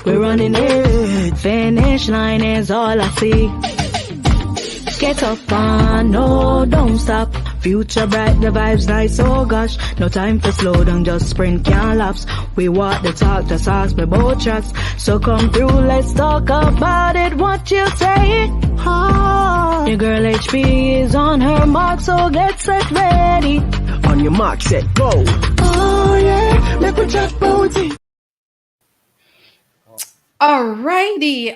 We're running it. Finish line is all I see. Get up on, no, don't stop. Future bright, the vibes nice, oh gosh. No time for slow down, just sprint, can't lapse. We walk the talk, just ask me both tracks. So come through, let's talk about it, what you say? Oh, your girl HP is on her mark, so get set ready. On your mark, set, go. Oh yeah, let me chat about it. Alrighty.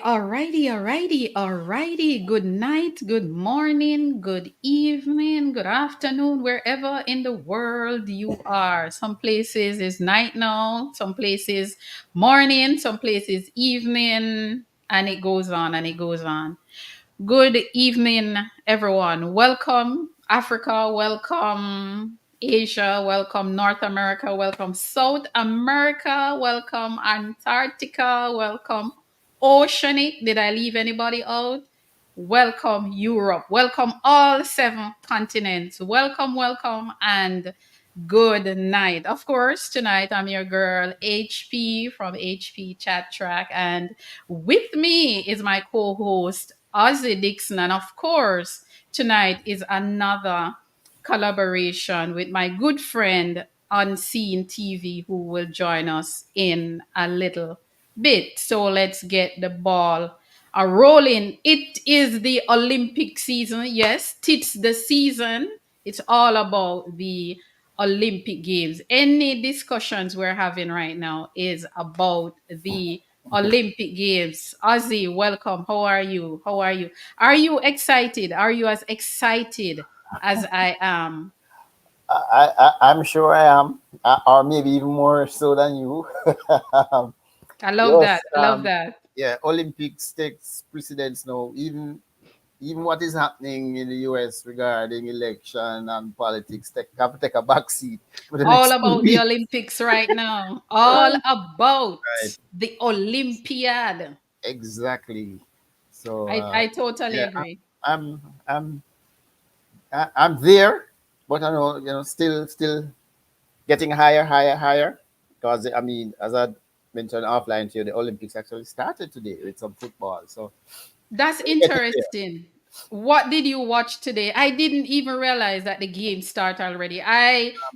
Good night, good morning, good evening, good afternoon, wherever in the world you are. Some places is night now, some places morning, some places evening, and it goes on and it goes on. Good evening, everyone. Welcome, Africa. Welcome, Asia. Welcome, North America. Welcome, South America. Welcome, Antarctica. Welcome, Oceanic. Did I leave anybody out? Welcome, Europe. Welcome, all 7 continents. Welcome, and good night. Of course, tonight I'm your girl, HP from HP Chat Track, and with me is my co host, Ozzy Dixon. And of course, tonight is another collaboration with my good friend, Unseen TV, who will join us in a little bit. So let's get the ball rolling. It is the Olympic season. Yes, it's the season. It's all about the Olympic Games. Any discussions we're having right now is about the Olympic Games. Ozzy, welcome. How are you? How are you? Are you excited? Are you as excited as I am? I'm sure I am, or maybe even more so than you. I love Yes, that. I love that. yeah. Olympics takes precedence now. Even what is happening in the U.S. regarding election and politics have to take a back seat for the All next two about the weeks. Olympics right now. All Right, about right. the Olympiad. Exactly. So I totally yeah, agree. I'm I'm I'm there, but I know still getting higher. Because I mean, as I mentioned offline to you, the Olympics actually started today with some football. So That's we're getting there. interesting. What did you watch today? I didn't even realize that the games start already.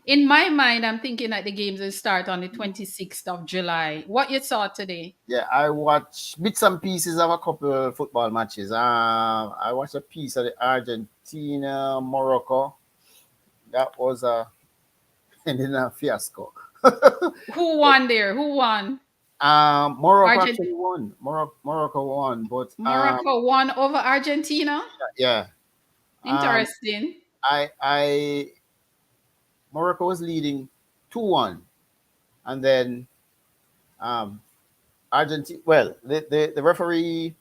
In my mind, I'm thinking that the games will start on the 26th of July. What you saw today? Yeah, I watched bits and pieces of a couple of football matches. I watched a piece of the Argentina Morocco. That was a ended in a fiasco. Who won there? Who won? Morocco Argent actually won. Morocco won, but Morocco won over Argentina? yeah. Um, Interesting. I Morocco was leading 2-1, and then um, Argentina. Well, the referee,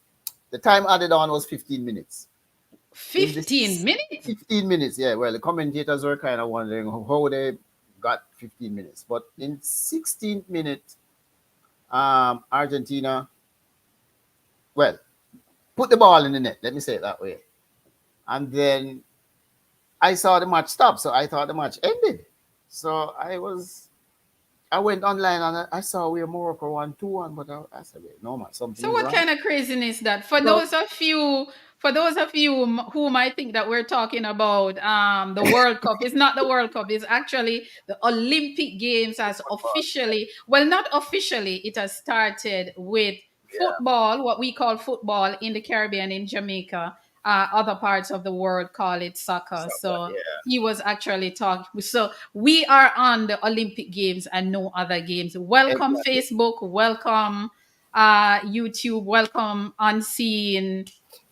the time added on was 15 minutes. In 15 this minutes? 15 minutes, yeah. Well, the commentators were kind of wondering how they got 15 minutes, but in 16th minute, Argentina, well, put the ball in the net. Let me say it that way. And then I saw the match stop, so I thought the match ended. So I went online and I saw where Morocco won 2-1, but I said, wait, no man, something So is what wrong. kind of craziness that? So For those of you who might think that we're talking about the World Cup, it's not the World Cup. It's actually the Olympic Games has football, officially, well, not officially, it has started with yeah, football, what we call football in the Caribbean, in Jamaica. Other parts of the world call it soccer. soccer, So yeah, he was actually talking. So we are on the Olympic Games and no other games. Welcome, exactly. Facebook. Welcome, YouTube. Welcome, Unseen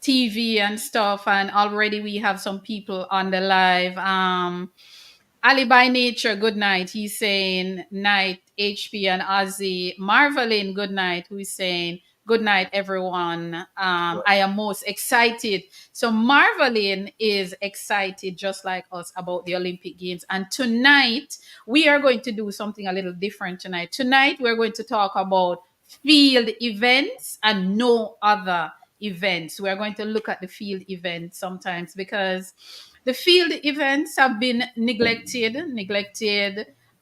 TV and stuff. And already we have some people on the live. Ali by Nature, good night. He's saying night, HP and Ozzy. Marveling, good night. Who's saying good night, everyone. Right. I am most excited. So Marveling is excited just like us about the Olympic Games. And tonight we are going to do something a little different tonight. Tonight we're going to talk about field events and no other events. We're going to look at the field events sometimes because the field events have been neglected.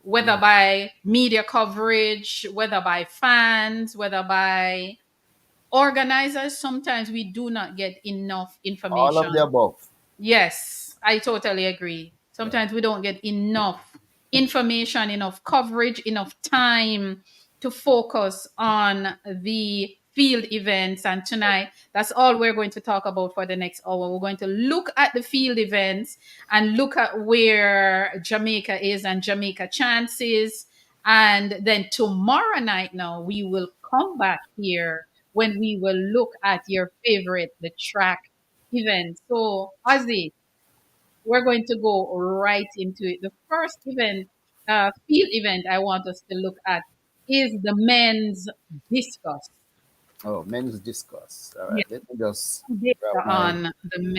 whether by media coverage, whether by fans, whether by organizers. Sometimes we do not get enough All of the information. above. Yes, I totally agree. Yeah. Sometimes we don't get enough information, enough coverage, enough time to focus on the field events. And tonight, that's all we're going to talk about for the next hour. We're going to look at the field events and look at where Jamaica is and Jamaica chances. And then tomorrow night, now, we will come back here when we will look at your favorite, the track event. So, Ozzy, we're going to go right into it. The first event, field event I want us to look at is the men's discus. Oh, men's discuss. All right. Yeah, Let me just grab data my. on the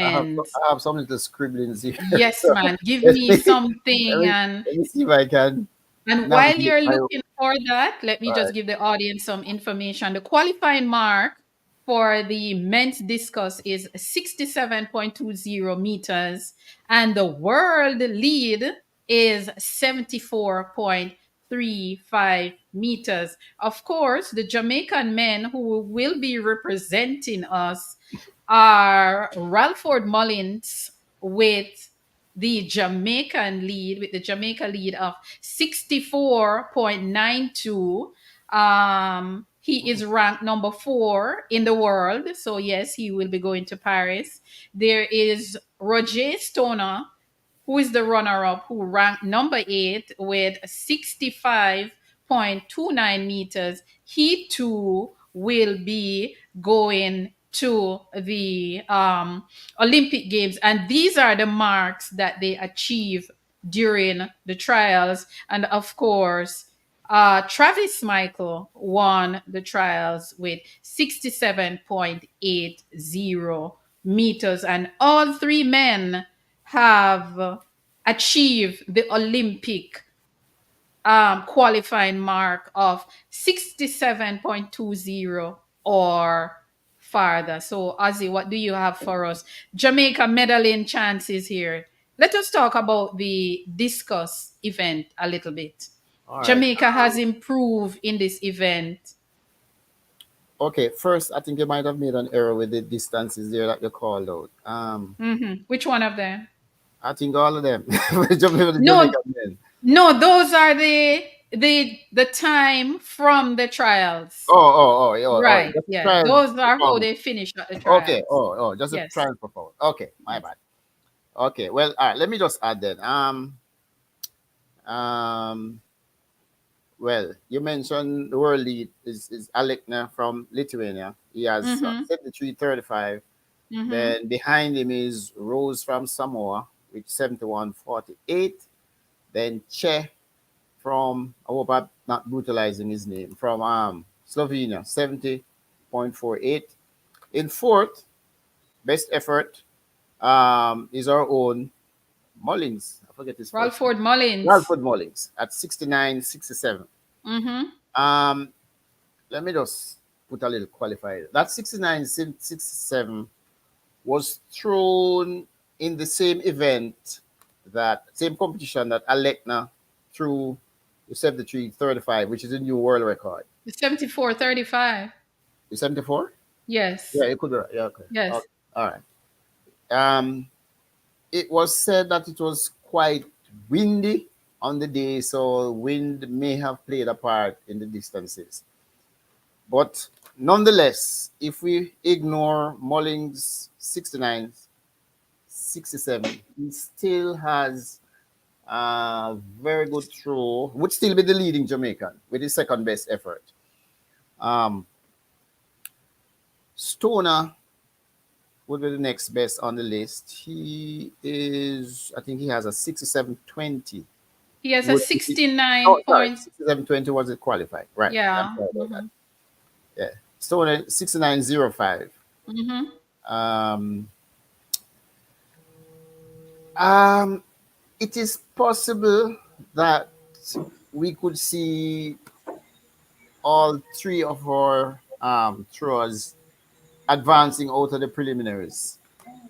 I have men's. I have some little scribblings here. Yes, So man. Give let me me, something. let me see if I can And while navigate you're my. looking for that, let me All just right. give the audience some information. The qualifying mark for the men's discus is 67.20 meters, and the world lead is 74.35 meters. Of course, the Jamaican men who will be representing us are Ralford Mullins with the Jamaican lead, with the Jamaica lead of 64.92. He is ranked number 4 in the world. So, yes, he will be going to Paris. There is Roger Stoner, who is the runner up, who ranked number 8 with 65.29 meters. He too will be going to the Olympic Games. And these are the marks that they achieve during the trials. And of course, Travis Michael won the trials with 67.80 meters. And all three men have achieved the Olympic qualifying mark of 67.20 or farther. So, Ozzy, what do you have for us? Jamaica medaling chances here. Let us talk about the discus event a little bit. All right. Jamaica has improved in this event. Okay. First, I think you might have made an error with the distances there that you called out. Which one of them? I think all of them. The No, Jamaican men. no, those are the time from the trials. Oh, Right. just a Yeah. trial Those are how performance. they finish at the Okay. trials. Just a Yes. trial performance. Okay, my Yes. bad. Okay, well, all right. Let me just add then. Um, well, you mentioned the world lead is Alekna from Lithuania. He has Mm-hmm. 73.35. Mm-hmm. Then behind him is Rose from Samoa with 71.48. Then Che from, I hope I'm not brutalizing his name, from Slovenia, 70.48. In fourth, best effort is our own Mullins. I forget his first name. Ralford Mullins. Ralford Mullins at 69.67. Mm-hmm. Um, Let me just put a little qualifier. That 69.67 was thrown in the same event, that same competition that Alekna threw the 73.35, which is a new world record. 74.35. The 74? Yes. Yeah, it could be right. Yeah, okay. Yes. Okay. All right. Um, it was said that it was quite windy on the day, so wind may have played a part in the distances. But nonetheless, if we ignore Mullins 69, 67, he still has a very good throw, would still be the leading Jamaican with his second best effort. Um, Stoner would be the next best on the list. He is, I think he has a 67.20. He has a Would be, 69 oh, sorry, point. 67.20 wasn't qualified. Right. I'm Yeah. sorry about that. Mm-hmm. Yeah. Stoner 69.05. Mm-hmm. Um, um, it is possible that we could see all three of our throwers advancing out of the preliminaries.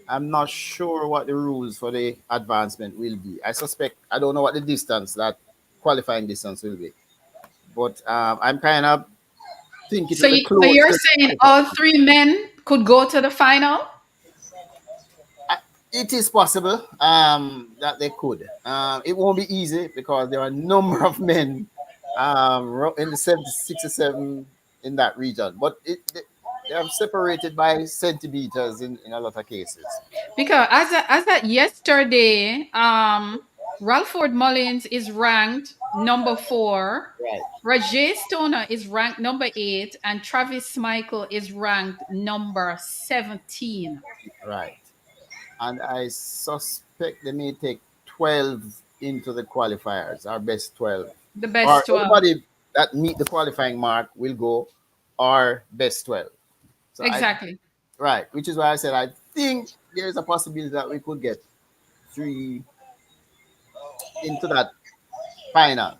I'm not sure what the rules for the advancement will be. I suspect I don't know what the distance that qualifying distance will be. But I'm kind of think it So, will be so close you're to saying all 25. three men could go to the final? Uh, It is possible that they could. It won't be easy because there are a number of men in the 67 in that region, but they are separated by centimeters in a lot of cases. Because as at yesterday, Ralford Mullins is ranked number 4. Right, Rajay Stoner is ranked number 8, and Travis Michael is ranked number 17. right. And I suspect they may take 12 into the qualifiers, our best 12. The Or best 12. anybody that meet the qualifying mark will go, or best 12. So Exactly. right, which is why I said I think there is a possibility that we could get 3 into that final. Um,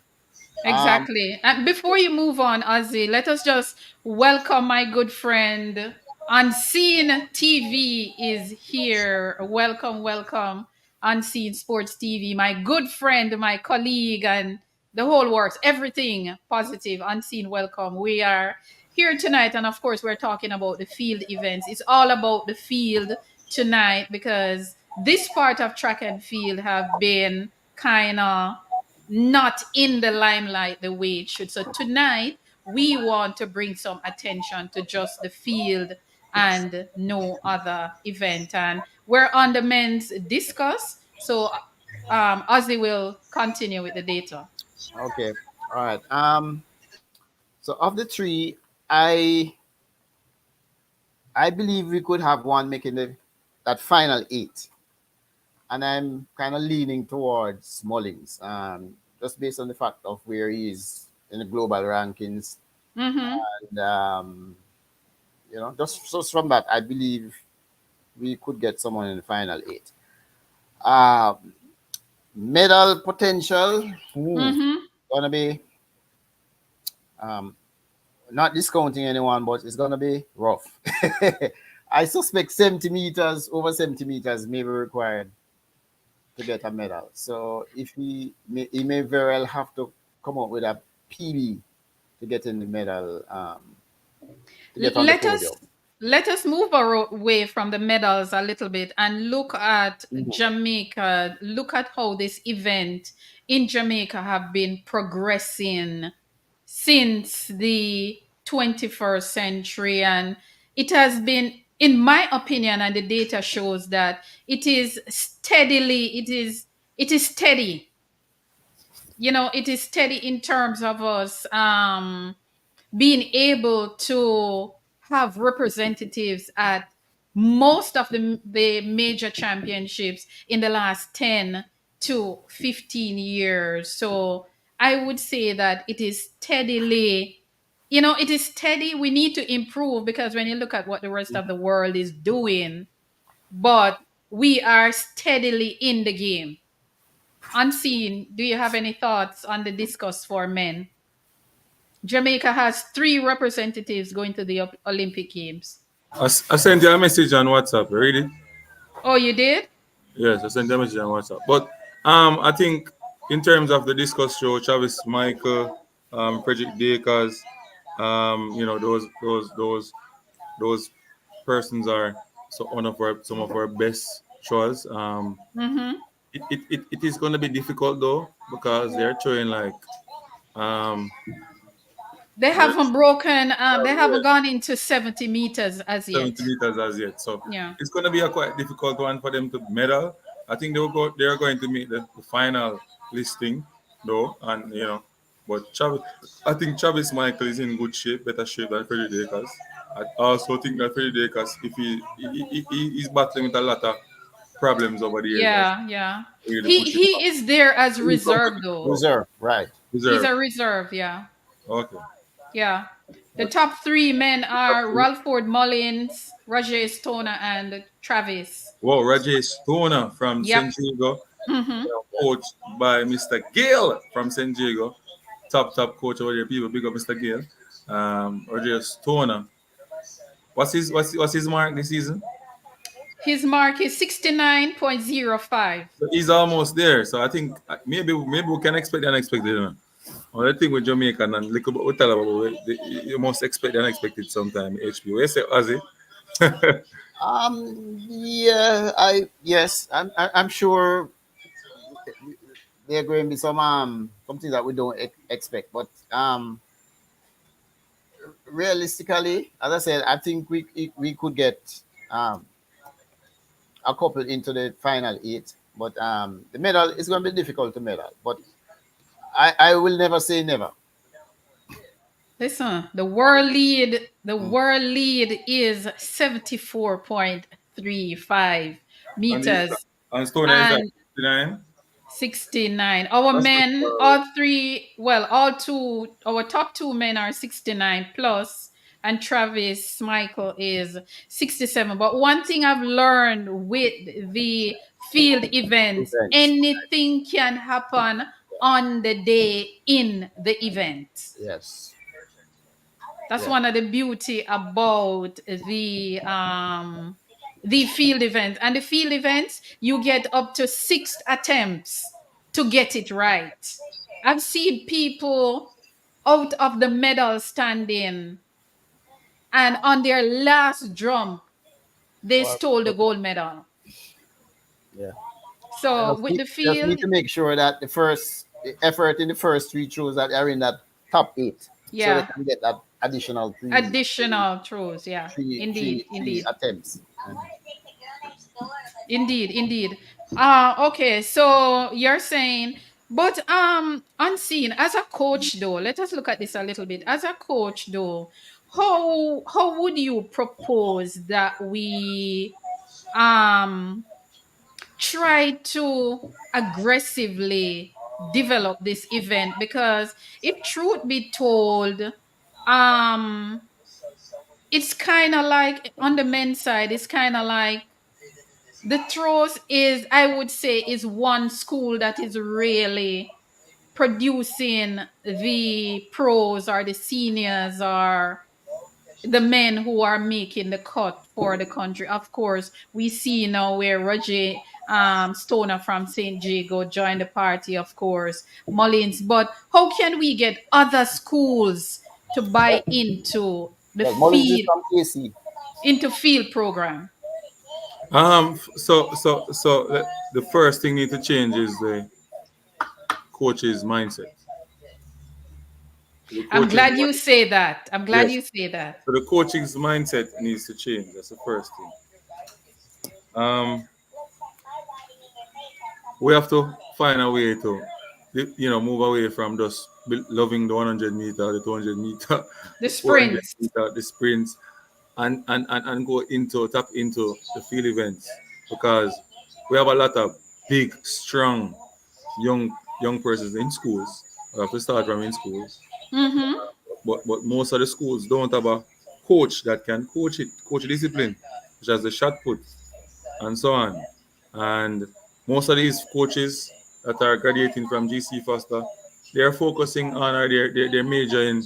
Exactly. And before you move on, Ozzy, let us just welcome my good friend. Unseen TV is here. Welcome, welcome. Unseen Sports TV, my good friend, my colleague, and the whole works. Everything positive. Unseen, welcome. We are here tonight, and of course, we're talking about the field events. It's all about the field tonight because this part of track and field have been kind of not in the limelight the way it should. So tonight we want to bring some attention to just the field and no other event. And we're on the men's discuss. So Ozzy will continue with the data. okay, all right. So of the 3, I I believe we could have one making that final 8, and I'm kind of leaning towards Mullins, just based on the fact of where he is in the global rankings, Mm-hmm. and just from that, I believe we could get someone in the final 8. Um, Medal potential, Mm-hmm. gonna be um, not discounting anyone, but it's gonna be rough. I suspect 70 meters, over 70 meters, may be required to get a medal. So if he may very well have to come up with a PB to get in the medal, to get on the Let us podium. move away from the medals a little bit and look at Mhm. Jamaica. Look at how this event in Jamaica have been progressing since the 21st century, and it has been, in my opinion, and the data shows that it is steady. It is steady in terms of us being able to have representatives at most of the major championships in the last 10 to 15 years. So I would say that it is steadily, it is steady. We need to improve because when you look at what the rest of the world is doing, but we are steadily in the game. Unseen, do you have any thoughts on the discuss for men? Jamaica has 3 representatives going to the Olympic Games. I sent you a message on WhatsApp. You read it? Oh, you did? Yes, I sent you a message on WhatsApp. But I think in terms of the discuss show, Travis Michael, Frederick Dakers, those persons are some of our best choice. Mm-hmm. It is going to be difficult though because they're throwing like um They they're, haven't broken. They yeah, haven't gone into 70 meters as 70 yet. meters as yet. So Yeah. it's going to be a quite difficult one for them to medal. I think they are going to meet the final listing though, and but I think Travis Michael is in good shape, better shape than Freddie Dakers. I also think that Freddie Dakers, if he's battling with a lot of problems over the years, that Yeah. Yeah. really He push him he back. is there as He's reserve somebody though. though. Reserve, right? He's Reserve. a reserve. Yeah. Okay. Yeah. The But top 3 men are Ralford Mullins, Roger Stoner, and Travis. wow, Rajesh Stoner from Yep. St. Diego, Mm-hmm. coached by Mr. Gill from St. Diego. Top coach over there. People big up Mr. Gill. Rajesh Stoner. What's his mark this season? His mark is 69.05. He's almost there. So I think maybe we can expect the unexpected. You know? Well, the thing with Jamaica and little bit we tell about you must expect the unexpected sometime. HP. We say Ozzy. Yeah, I'm sure there are going to be some things that we don't expect, but realistically, as I said, I think we could get um a couple into the final eight, but the medal is going to be difficult to medal, but I will never say never. Listen, the Mm. world lead is 74.35 and the, meters and Stoner is like and 59. 69. Our That's good men, for all three, well, all two, our top two men are 69 plus, and Travis Michael is 67. But one thing I've learned with the field events, Events. anything can happen on the day in the event. Yes. That's Yeah. one of the beauty about the field event. And the field events, you get up to 6 attempts to get it right. I've seen people out of the medal standing, and on their last jump, they Or, stole the gold medal. yeah. So with the Just field, need to make sure that the effort in the first three throws that are in that top eight, so they yeah, can get that additional additional throws. Yeah, three indeed, three indeed. attempts. And Indeed, indeed. Okay, so you're saying, but unseen as a coach though, let us look at this a little bit. As a coach though, how would you propose that we um try to aggressively develop this event? Because if truth be told, um it's kind of like on the men's side, it's kind of like the throws is, I would say, is one school that is really producing the pros or the seniors or the men who are making the cut for the country. Of course, we see now where Roger Stoner from St. Jago joined the party, of course, Mullins. But how can we get other schools to buy the well, Mullins is field from KC. into field program? The first thing need to change is the coach's mindset. The I'm coach's glad you mind- say that. I'm glad yes. you say that. So the coaching's mindset needs to change. That's the first thing. Um, we have to find a way to, move away from just loving the 100 meter, the 200 meter, The the 400 sprints. meter, the sprints, and go tap into the field events because we have a lot of big, strong, young persons in schools. We have to start from in schools, Mm-hmm. but most of the schools don't have a coach that can coach discipline, such as the shot put and so on. And most of these coaches that are graduating from GC Foster, they're focusing on or they're major in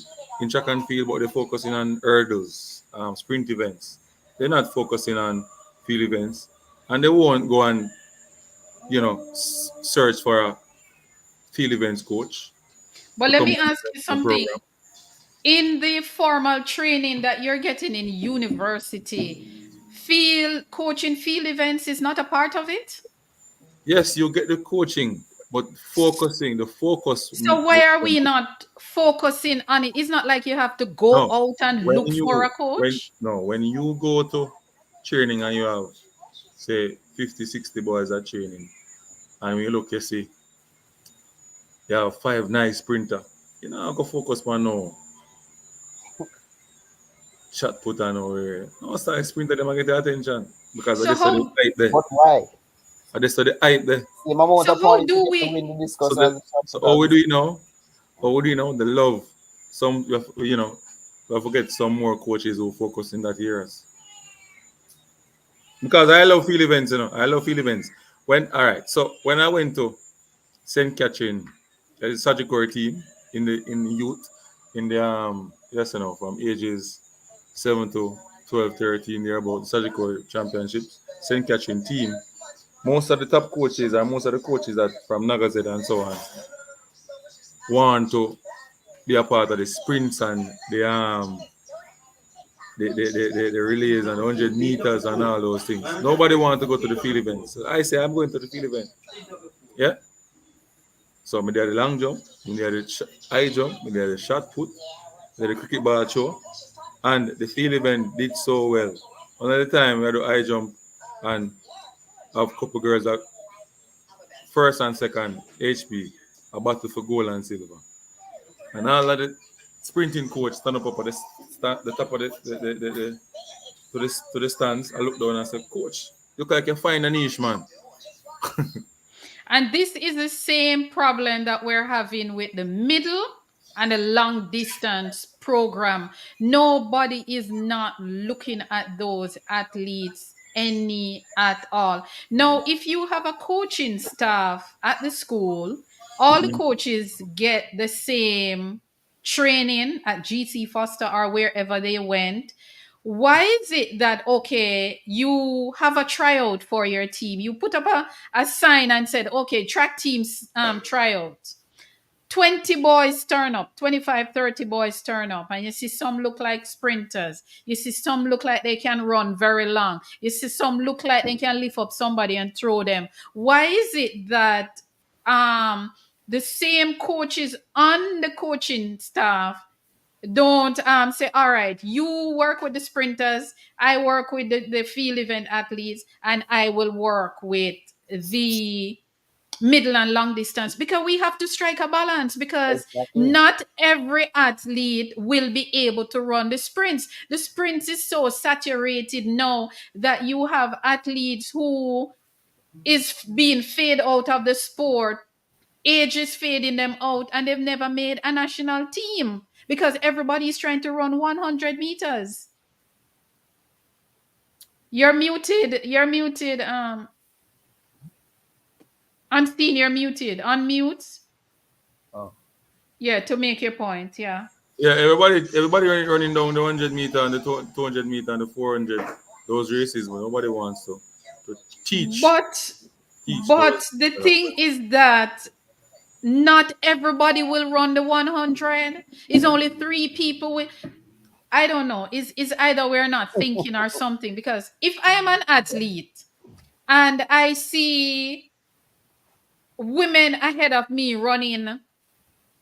track and field, but they're focusing on hurdles, sprint events. They're not focusing on field events, and they won't go and search for a field events coach But to let come me to ask you the something. program. In the formal training that you're getting in university, coaching field events is not a part of it? Yes, you get the coaching, but the focus. So why are we not focusing on it? It's not like you have to go No, out and when look for you a coach. when you go to training and you have say 50, 60 boys at training, and when you look, you see you have five nice sprinter. You know, I go focus on no shot put on or no start sprinter them I get the attention because I So just saw the how hype there. But why? I just saw the hype there. Same amount so of how points to do get to we win the So discus the as the shot so put how on. we do it now? How we do it now? The love. Some we have to get some more coaches who focus in that areas. Because I love field events, I love field events. So when I went to St. Catherine, there's a Sagicor team in the youth, in the from ages 7 to 12, 13, they're about Sagicor championships, St. Catherine team. Most of the top coaches and most of the coaches that from Nagazet and so on want to be a part of the sprints and the relays and 100 meters and all those things. Nobody wants to go to the field event. So I say, I'm going to the field event. Yeah? So I did the long jump, I did the high jump, I did the shot put, I did the cricket ball throw, and the field event did so well. Another time we had the high jump and have a couple girls that first and second HP, a battle for gold and silver. And all of the sprinting coach stand up at the top of the stands. I look down and say, Coach, look like you find a niche, man. And this is the same problem that we're having with the middle and the long distance program. Nobody is not looking at those athletes any at all. Now, if you have a coaching staff at the school, all the coaches get the same training at GC Foster or wherever they went. Why is it that, okay, you have a tryout for your team, you put up a sign and said, okay, track teams tryout, 20 boys turn up, 25, 30 boys turn up, and you see some look like sprinters, you see some look like they can run very long, you see some look like they can lift up somebody and throw them. Why is it that the same coaches on the coaching staff don't say, all right, you work with the sprinters, I work with the field event athletes, and I will work with the middle and long distance, because we have to strike a balance, because Exactly. not every athlete will be able to run the sprints. The sprints is so saturated now that you have athletes who is being fade out of the sport, age is fading them out, and they've never made a national team because everybody is trying to run 100 meters. You're muted. You're muted. I'm seeing you're muted. Unmute. Oh. Yeah, to make your point. Yeah. Yeah, everybody running down the 100 meter and the 200 meter and the 400, those races, but nobody wants to teach, But teach but those. the thing is that not everybody will run the 100. It's only three people with. I don't know. Is either we're not thinking or something. Because if I am an athlete and I see women ahead of me running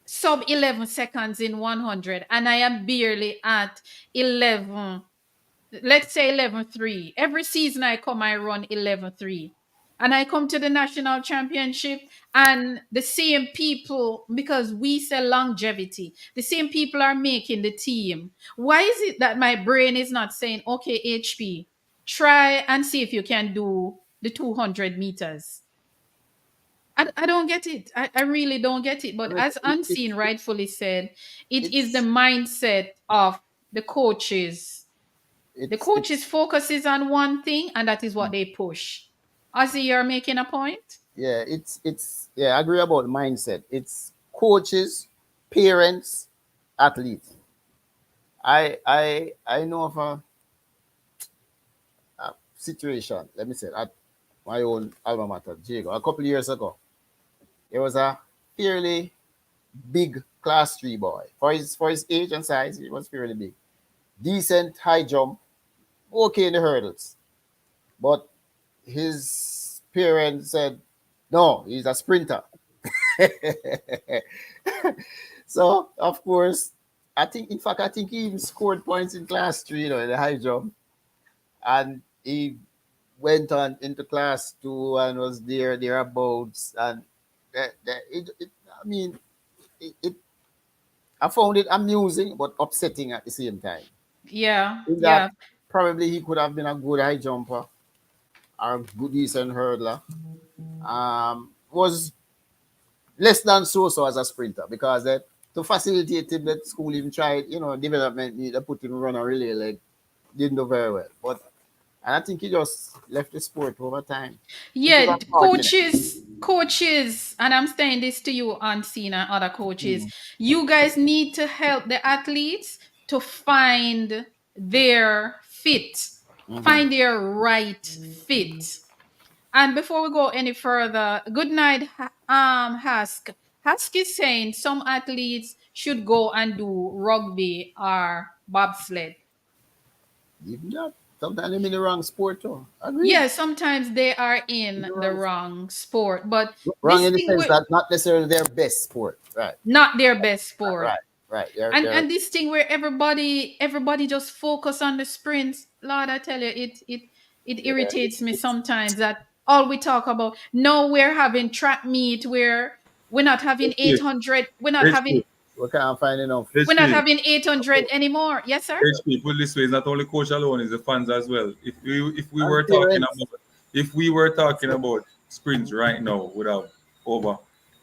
sub 11 seconds in 100, and I am barely at 11, let's say 11.3. Every season I come, I run 11.3. And I come to the national championship, and the same people, because we sell longevity, the same people are making the team. Why is it that my brain is not saying, okay, HP, try and see if you can do the 200 meters? I don't get it. I really don't get it. But I mean, as Unseen rightfully said, it is the it's mindset of the coaches. The coaches it's focuses on one thing, and that is what they push. Ozzy, you're making a point? yeah, it's yeah, I agree about mindset. It's coaches, parents, athletes. I know of a situation, let me say, at my own alma mater, Jago, a couple of years ago. There was a fairly big class three boy. For his age and size, he was fairly big. Decent high jump, okay in the hurdles. But his parents said, no, he's a sprinter. So of course, I think he even scored points in class three, in the high jump. And he went on into class two and was thereabouts. And I mean, it I found it amusing but upsetting at the same time. Yeah, In that yeah, probably he could have been a good high jumper or a good decent hurdler. Was less than so as a sprinter, because to facilitate him, that school even tried, development need to put him run a relay leg. Didn't do very well. And I think he just left the sport over time, which is yeah. unfortunate. Coaches, and I'm saying this to you, Unseen, and other coaches. You guys need to help the athletes to find their fit. Mm-hmm. Find your right fit. And before we go any further, good night, Husk. Husk is saying some athletes should go and do rugby or bobsled. Even that. Sometimes I'm in the wrong sport too. Agreed. Yeah, sometimes they are In in the the wrong, wrong sport, but wrong this in the thing sense with that not necessarily their best sport. Right. not their best sport. Right. Right. They're And this thing where everybody just focus on the sprints, Lord, I tell you, it yeah. irritates me sometimes that all we talk about. No, we're having track meet where we're not having HP, 800, HP, We can't find enough. we're not HP. having 800 anymore. Yes, sir. HP. Put it this way: it's not only coach alone; it's the fans as well. If we And were talking parents. about sprints right now, would have over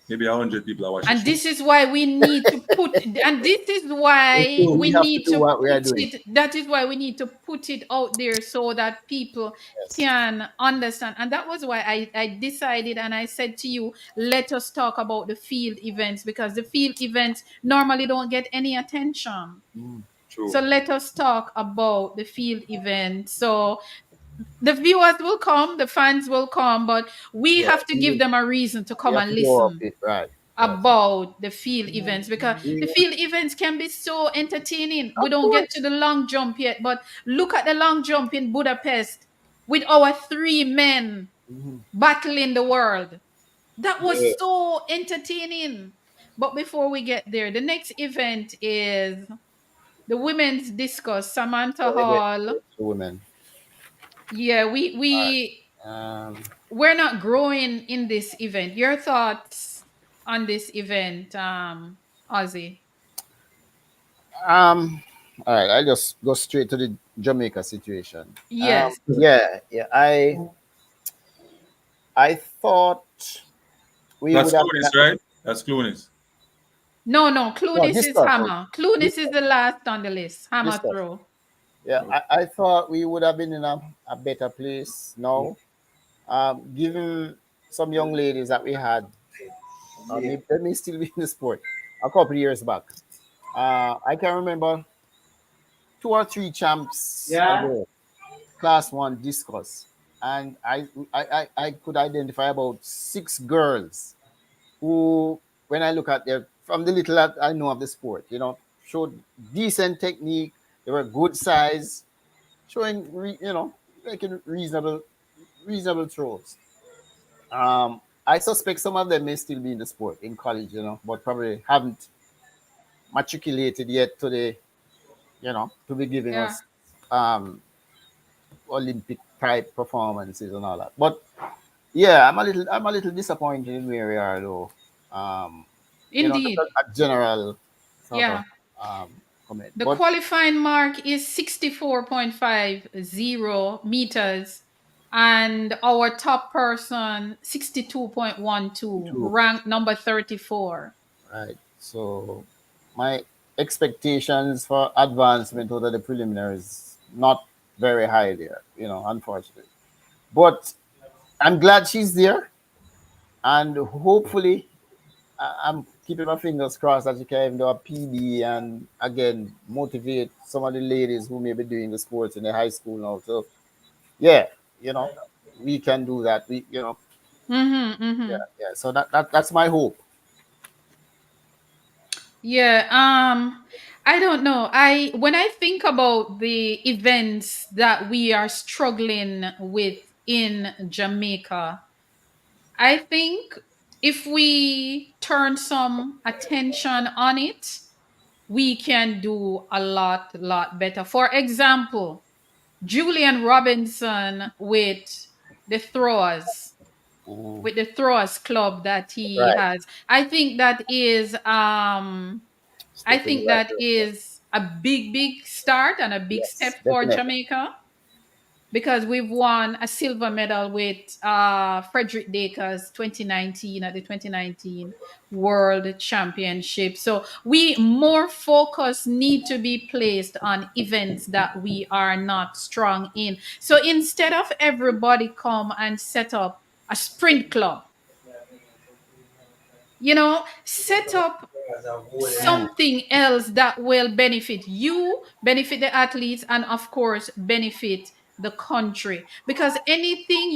maybe 100 people are watching And this sprints. is why we need to put, and this is why So we we have to need do to what we are put doing. it, that is why we need to put it out there so that people Yes. can understand. And that was why I decided and I said to you, let us talk about the field events because the field events normally don't get any attention. Mm. So True. let us talk about the field event. So the viewers will come, the fans will come, but we Yeah. have to give them a reason to We come have and to go up listen it. Right. Yes. about the field events because the We, field events can be so entertaining. We of don't get to course. the long jump yet, but look at the long jump in Budapest with our three men Mhm. battling the world. That was Yeah. so entertaining. But before we get there, the next event is the women's discus. Samantha Women. Hall. Women. Yeah, we're not growing in this event. Your thoughts on this event, Ozzy? Um. All right. I just go straight to the Jamaica situation. Yes. Yeah. Yeah. I thought we That's would have been Clunis, right? That's Clunis. No, no. no Clunis is discuss. Hammer. Clunis is Discuss. the last on the list. Hammer Discuss. throw. Yeah. I thought we would have been in a better place now. Given some young ladies that we had, they may still be in the sport a couple of years back. I can remember 2 or 3 champs ago, class one discus, and I could identify about 6 girls who, when I look at their from the little that I know of the sport, showed decent technique. They were good size, showing making reasonable throws. I suspect some of them may still be in the sport in college, but probably haven't matriculated yet to the, to be giving Yeah. us um, Olympic type performances and all that. But yeah, I'm a little disappointed in where we are though. Um, just Indeed. a general sort of Yeah. um, comment. The But qualifying mark is 64.50 meters. And our top person, 62.12, two, ranked number 34. right. So my expectations for advancement over the preliminaries not very high there, unfortunately. But I'm glad she's there, and hopefully, I'm keeping my fingers crossed that she can even do a PD and again motivate some of the ladies who may be doing the sports in the high school now. So yeah, you know, we can do that. Mm-hmm, mm-hmm. Yeah. So that's my hope. Yeah, I don't know. When I think about the events that we are struggling with in Jamaica, I think if we turn some attention on it, we can do a lot better. For example, Julian Robinson the throwers, Mhm. with the throwers club that he Right, has. I think that is I step in the think right that direction. is a big start and a big Yes, step for definitely. Jamaica because we've won a silver medal with Frederick Dakers 2019 at the 2019 World Championship. So we more focus need to be placed on events that we are not strong in. So instead of everybody come and set up a sprint club, Set up Mm. something else that will benefit you, benefit the athletes, and of course, benefit the country. Because anything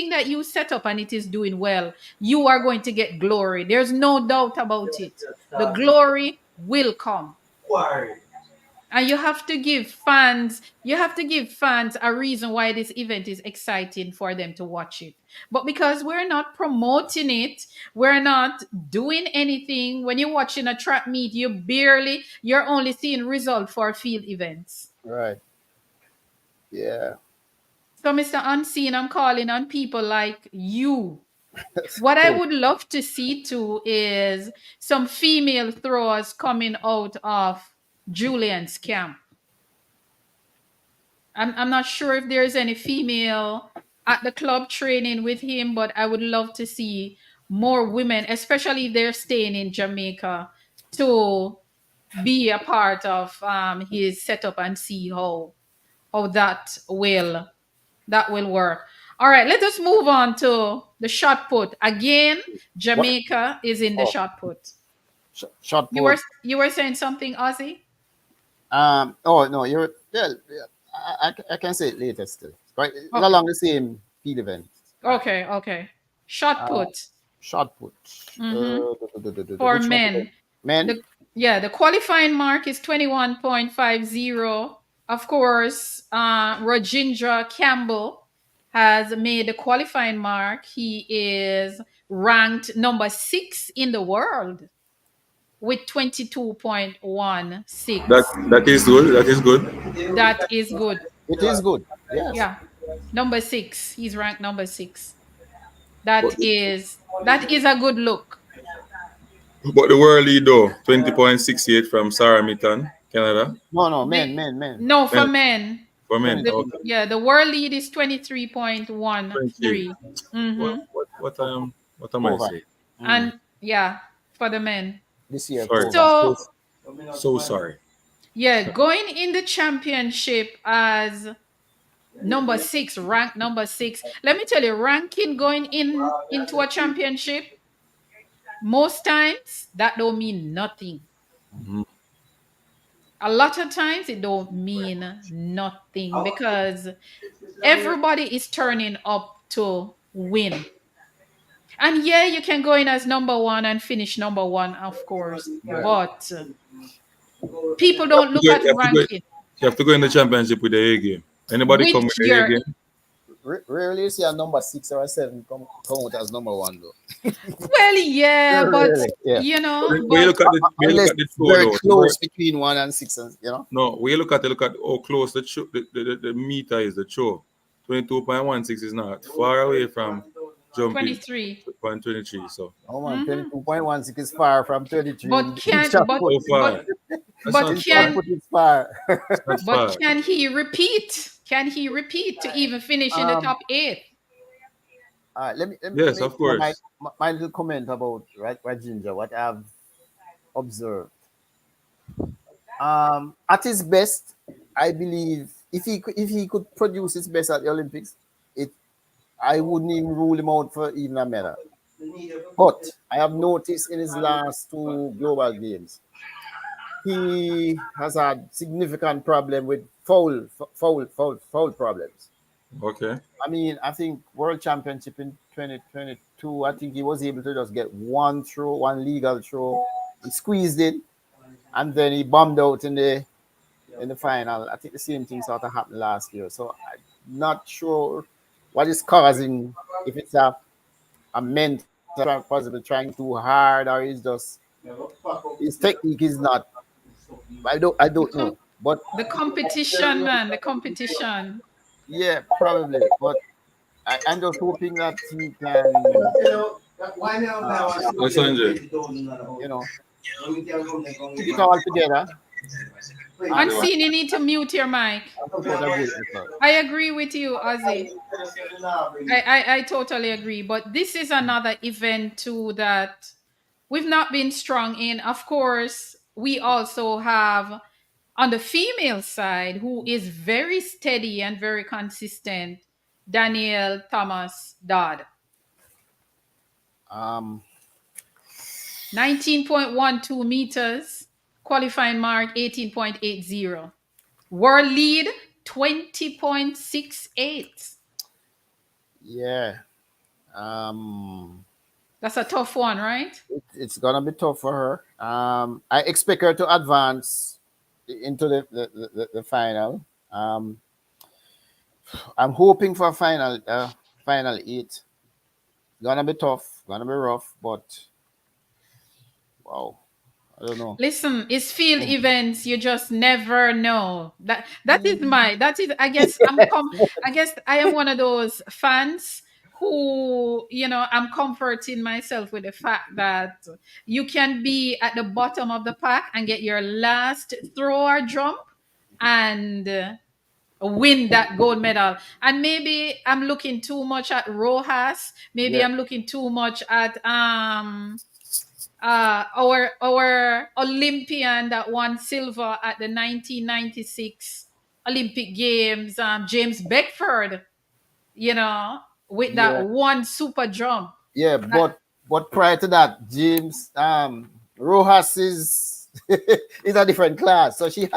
that you set up and it is doing well, you are going to get glory. There's no doubt about it. The glory will come. And you have to give fans a reason why this event is exciting for them to watch it. But because we're not promoting it, we're not doing anything. When you're watching a track meet, you're only seeing result for field events. Right. Yeah. So, Mr. Unseen, I'm calling on people like you. What I Cool. would love to see too is some female throwers coming out of Julian's camp. I'm not sure if there's any female at the club training with him, but I would love to see more women, especially if they're staying in Jamaica, to be a part of his setup and see how that will work. All right, let us move on to the shot put. Again, What? Jamaica is in the Oh, shot put. short You were put. you were saying something, Ozzy? Oh no, you're yeah. I can say it later still. Right, it's Okay. along the same field event. All right. Okay. Shot Uh, put. short put. Mm-hmm. For Which one again? men. Men. The qualifying mark is 21.50. Of course, Rajindra Campbell has made the qualifying mark. He is ranked number 6 in the world with That 22.16. that is good. That is good. That is good. It is good. Yes. Yeah. Number 6. He's ranked number 6. But That is a good look. but the world lead though 20.68 from Sarah Mitton, Canada. No, no, The men. No, for Men men. for men. The 22. Okay. Yeah, the world lead is 20. 23.13. Mm-hmm. What am I Over. saying? Mm. And yeah, for the men. This year, Sorry. over. So So so sorry. yeah, going in the championship as number 6, ranked number 6. Let me tell you, ranking going into a championship, most times that don't mean nothing. Mhm. A lot of times it don't mean nothing because everybody is turning up to win. And yeah, you can go in as number 1 and finish number 1, of course, but people don't look at You have to go. ranking. You have to go in the championship with the A game. Anybody With come with the A your game? Rarely you see a number 6 or 7 come out as number one though. Well, yeah, but Really? Yeah. When you but look at the Unless it's throw very though, close between 1 and 6, and. no, when you look at how close the meter is the throw. 22.16 is not far away from jumping 23. point 23. So Oh man, Hmm. 22.16 is far from 33 But in can shot but put. so but far. That's but not In shot far. can put is far. It's not but far. can he repeat? Can he repeat to even finish in the um, top 8? let Yes, me of share my, course. my little comment about right Ginger, what I've observed. At his best, I believe if he could produce his best at the Olympics, it I wouldn't even rule him out for even a medal. But I have noticed in his last two global games, he has had significant problem with foul problems. Okay. I mean, I think World Championship in 2022, I think he was able to just get one throw, one legal throw. He squeezed it, and then he bombed out in the final. I think the same thing sort of happened last year. So I'm not sure what is causing, if it's a mental possibly trying too hard, or he's just his technique is not. The I don't com- know, but the competition, man, the competition. yeah, probably. But I'm just hoping that he can, Yes, Sanjay. you know, put it all together and Unseen, you need to mute your mic. put out a great effort. I agree with you, Ozzy. I totally agree. But this is another event too that we've not been strong in. Of course, we also have on the female side who is very steady and very consistent, Danielle Thomas Dodd. Um, 19.12 meters. Qualifying mark 18.80. World lead 20.68. Yeah. Um, That's a tough one, right? it's gonna be tough for her. I expect her to advance into the final. Um, I'm hoping for a final eight. Gonna be tough, gonna be rough, but wow, I don't know. Listen, it's field events. You just never know. That is I guess I am one of those fans who, I'm comforting myself with the fact that you can be at the bottom of the pack and get your last throw or jump and win that gold medal. And maybe I'm looking too much at Rojas. Maybe Yeah, I'm looking too much at our Olympian that won silver at the 1996 Olympic Games, James Beckford, you know, with that yeah, one super jump. yeah. Uh, But prior to that, James Rojas is is a different class. So she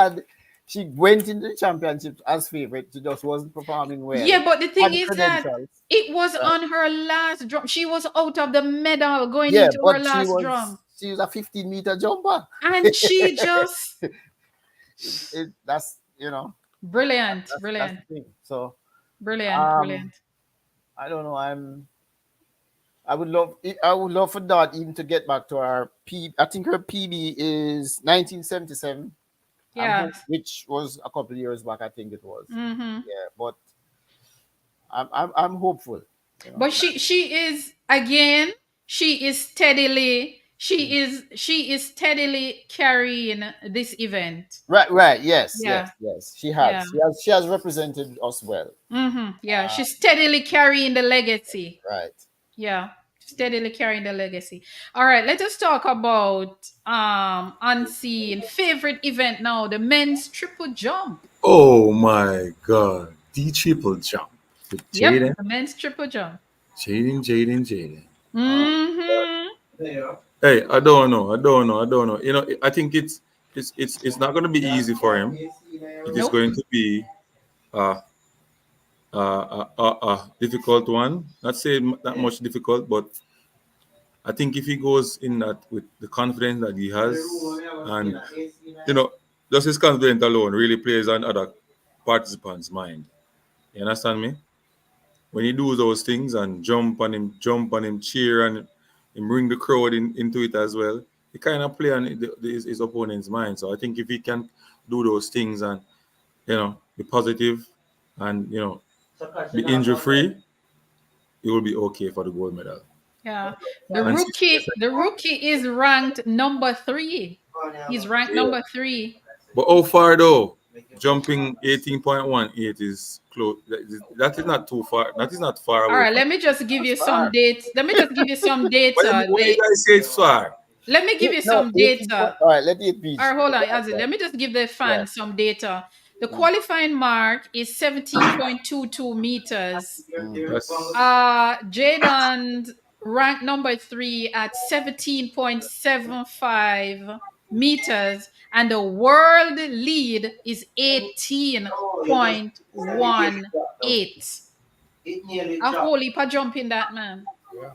went into the championship as favorite. She just wasn't performing well. yeah, but the Had thing the is that credentials. it was Right. on her last jump. She was out of the medal going Yeah, into her but last jump. she was a 15-meter jumper. And she just That's brilliant, that's brilliant, the thing. So brilliant, um brilliant. I don't know. I would love for Dot even to get back to our P. I think her PB is 1977. Yeah. Which was a couple of years back. I think it was. Mm-hmm. Yeah, but I'm hopeful. You know. But she is again, she is steadily carrying this event. Right, right. Yes, Yeah. yes, yes. Yeah. She has represented us well. Mm-hmm. Yeah. She's steadily carrying the legacy. Right. Yeah. Steadily carrying the legacy. All right, let us talk about unseen favorite event now, the men's triple jump. Oh my God. The triple jump with Yep, Jaden, the men's triple jump. Jaden. Mm-hmm. Hey, I don't know. You know, I think it's not going to be easy for him. It is Nope. going to be a a difficult one. Not saying that much difficult, but I think if he goes in that with the confidence that he has, and you know, just his confidence alone really plays on other participants' mind. You understand me? When he do those things and jump on him, cheer and him bring the crowd into it as well, he kind of play on his opponent's mind. So I think if he can do those things and be positive and be injury free, he will be okay for the gold medal. Yeah. And The rookie is ranked number 3. He's ranked yeah. number 3. But how far though? Jumping 18.18 is close. That is not too far. That is not far All away right, from. let me just give That's you some far. dates. Let me just give you some data. Why you guys say it's far? Let me give you No, some 18 point. data. All right, let it be. All right, hold on, Azzy. Let me just give the Yeah. fans some data. The Mm, qualifying mark is 17.22 meters. mm. That's Jaden ranked number 3 at 17.75 meters, and the world lead is 18.18. A whole heap of jump in that, man. Yeah.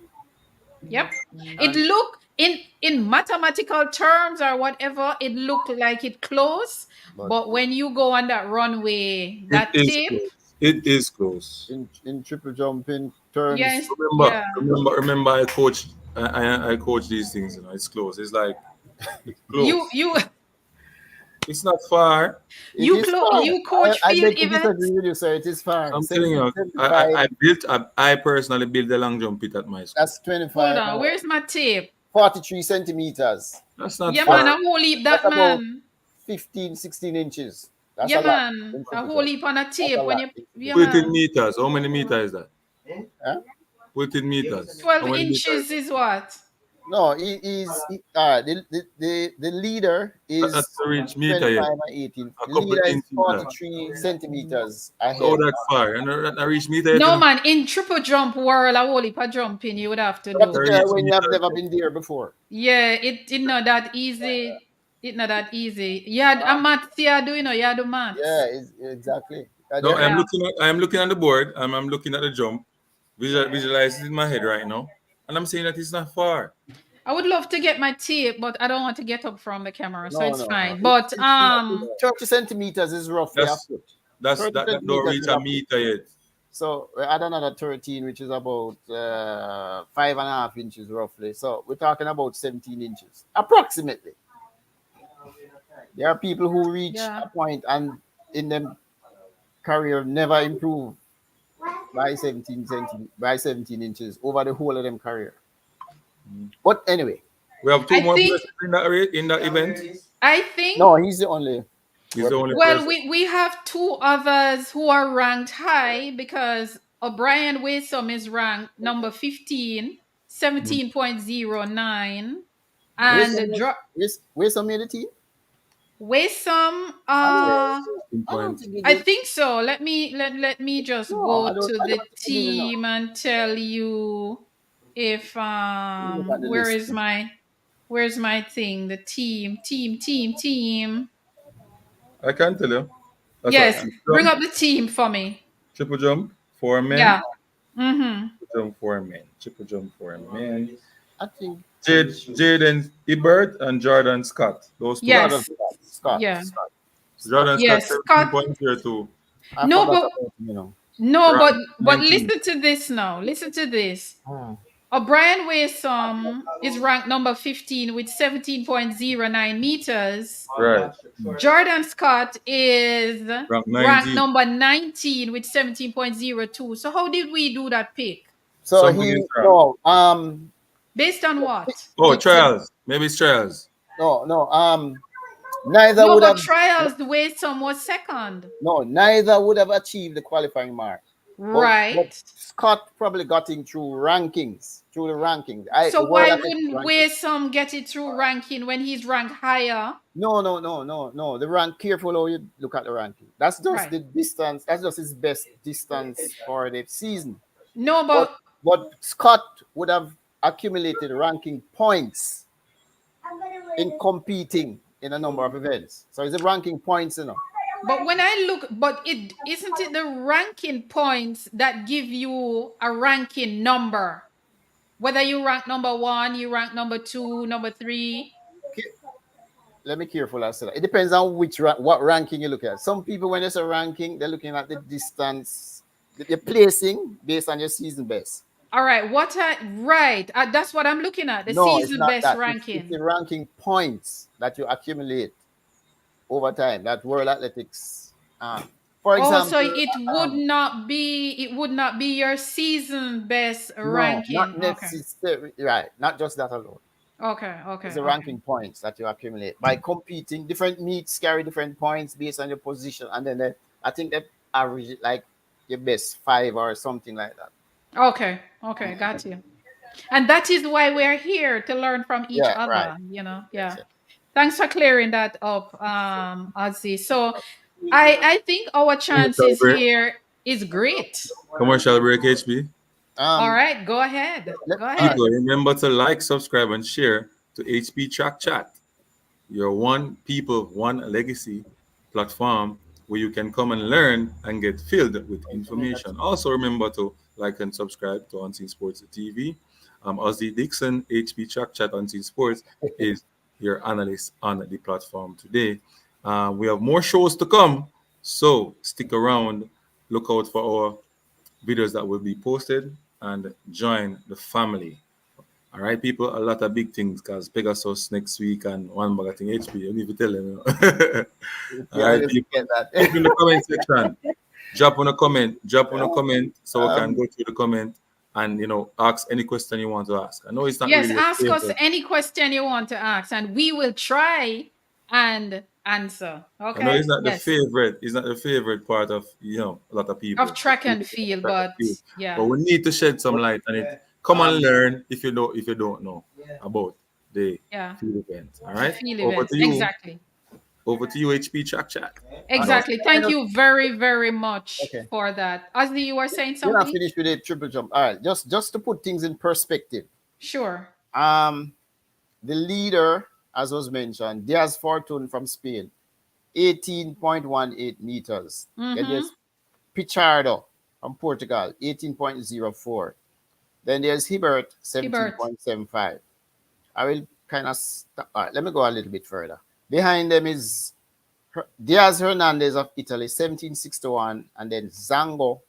Yep. It And looked in mathematical terms or whatever, it looked like it close. but But when you go on that runway, it that is tip, close. It is close. in triple jumping terms, yes, Remember, yeah. remember. I coach. I coach these things. It's close. It's like it's You close. you It's not far. it is far. you coach I field beg to disagree events. with you, sir. It is far. I'm telling you. 75. I personally built the long jump pit at my school. That's Hold 25. on, where's my tape? 43 centimeters. That's not Yeah, man, far. a whole heap That's that about man. 15, 16 inches. That's Yeah, a lot man, in a triple whole jump. heap on a That's a tape when lot you, in triple yeah, jump. Put it in man. meters. How many meters is that? Huh? Put it in meters. How 12 many meters? inches is what? No, all right. The leader That's is to reach meter yet. 25 and 18. A The couple leader is inches that. 43 centimeters So ahead. that far. And not reach meter yet, you No know. man, in triple jump world, a whole heap of jumping you would have to You have to do. To tell reach when you have meter never yet. been there before. Yeah, it not that easy. It not that easy. Yeah, a maths yeah, do you know? Yeah, do Yeah, maths. exactly. No, Yeah. I'm looking at the board. I'm looking at the jump. Visualize it in my head right now. And I'm saying that it's not far. I would love to get my tape, but I don't want to get up from the camera, so No, it's no, no. fine. But 30 centimeters is roughly a That's foot. that's 30 that don't centimeters reach is a a foot. meter yet. So we add another 13, which is about 5.5 inches roughly. So we're talking about 17 inches, approximately. There are people who reach yeah. a point and in them career never improve by 17 inches over the whole of them career. But anyway, We have two I more think persons in that event. I think no, he's the only He's the only well person. we have two others who are ranked high because O'Brien Wasom is ranked number 15, Mm. 17.09, Where's and where's made the team? Wasom I don't, I don't Point. think he I did. think so. Let me just No, go to I the don't think he did enough. team and tell you if Let me look at the where list. is my thing? The team. I can tell you. That's what Yes, triple bring jump, up the team for me. triple jump for men, Yeah. Mm-hmm. triple jump for men, triple jump for men. I think Jaden Ebert and Jordan Scott. Those two. Jordan Yes. Scott. Scott. Yeah. Scott. Scott. Jordan Scott Yes. Scott. 17.02. I No, forgot but about him. no, Rank but 19. listen to this now. Listen to this. Hmm. O'Brien Wasom is ranked number 15 with 17.09 meters. Right. Jordan Scott is Rank ranked 19. number 19 with 17.02. So how did we do that pick? So Something he is wrong. no Based on what? Oh, the trials. Maybe it's trials. no neither No, would but have trials, the Wasom was second. neither would have achieved the qualifying mark. But Right. Scott probably got in through the rankings. The So World why Athletics wouldn't ranking. Wasom get it through ranking when he's ranked higher? No. The rank. Careful how you look at the ranking. That's just Right. the distance. That's just his best distance for the season. No, But but Scott would have accumulated ranking points in competing in a number of events. So it's a ranking points, when I look, but it isn't it the ranking points that give you a ranking number. Whether you rank number one, you rank number two, number three. Let me careful as to that. It depends on what ranking you look at. Some people, when there's a ranking, they're looking at the distance, the placing based on your season best. All right, right? That's what I'm looking at. The No, it's season not best that. It's ranking. the ranking points that you accumulate over time. That World Athletics. For Oh, so example, it would not be your season best no, not ranking. Okay. necessarily. Right, not just that alone. Okay. It's Okay. the Okay. ranking points that you accumulate by competing. Different meets carry different points based on your position, and then I think that average it like your best five or something like that. Okay. Okay. Got you. And that is why we're here to learn from each Yeah, right. other. Yes, Yeah. yes. Thanks for clearing that up, Ozzy. So I think our Commercial chances break. here is great. Commercial break, HB. All Um, right, go ahead. let, Go all right. ahead. People, remember to like, subscribe, and share to HB Track Chat, your one people, one legacy platform where you can come and learn and get filled with information. Also, remember to like and subscribe to Unseen Sports TV. Ozzy Dixon, HB Track Chat Unseen Sports, is your analyst on the platform today. We have more shows to come, so stick around. Look out for our videos that will be posted and join the family. All right, people, a lot of big things because Pegasus next week and one bag of thing HP. You need to tell them. All Yeah, I right, just people, get that. put in the comment section. Drop on a comment so we can um, go through the comment and ask any question you want to ask. I know it's not Yes, really a ask us favorite. any question you want to ask, and we will try and answer. I know Okay? it's not the Yes. favorite. It's not the favorite part of a lot of Of people. track and field, Track and but field. But yeah. we need to shed some light on it come and learn if you don't know about the Yeah. field event. All The right. field Over events. to you. Exactly. Over to you, HP Chat. And us. Exactly. Thank you very, very much Okay. for that. Ozzy, you were saying You're not something? finished with the triple jump. All right. Just to put things in perspective. Sure. Um, the leader, as was mentioned, Diaz Fortune from Spain, 18.18 meters. Then Mm-hmm. there's Pichardo from Portugal, 18.04. Then there's Hibbert, Hibbert. 17.75. I will kind of stop. All right, let me go a little bit further. Behind them is Diaz Hernandez of Italy, 1761, and then Zango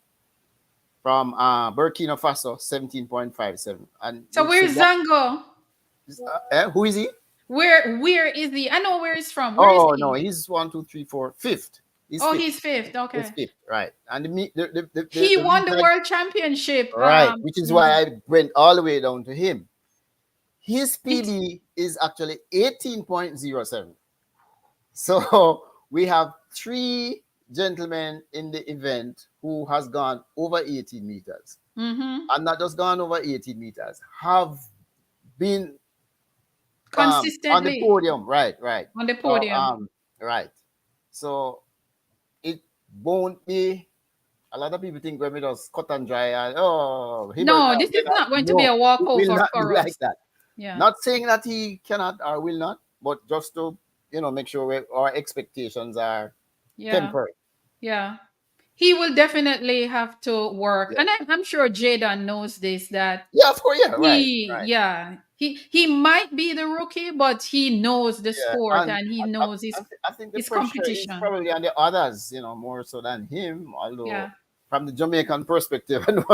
from Burkina Faso, 17.57. And So you see where's that? Zango? Who is he? Where is he? I know where he's from. Where is Oh, no, he? he's one, two, three, four, fifth. He's Oh, fifth. he's fifth. He's Okay. fifth, right. And He the won reason the world championship. right, which is why Mhm. I went all the way down to him. His It, PB is actually 18.07. So we have three gentlemen in the event who has gone over 18 meters. mm-hmm. And not just gone over 18 meters, have been on the Consistently podium. Right. on the So podium. right. So it won't be a lot of people think when we just cut and dry and Hibbert No, this is not going to be no, a it will walkover not be for like us. that. Yeah. Not saying that he cannot or will not, but just to make sure our expectations are Yeah. tempered. Yeah. He will definitely have to work. Yeah, And I'm sure Jaden knows this that yeah, of course, yeah, right, he right. yeah, he might be the rookie, but he knows the Yeah, sport and and he knows his I think the his pressure is competition. probably on the others, more so than him. Although Yeah. from the Jamaican perspective, I know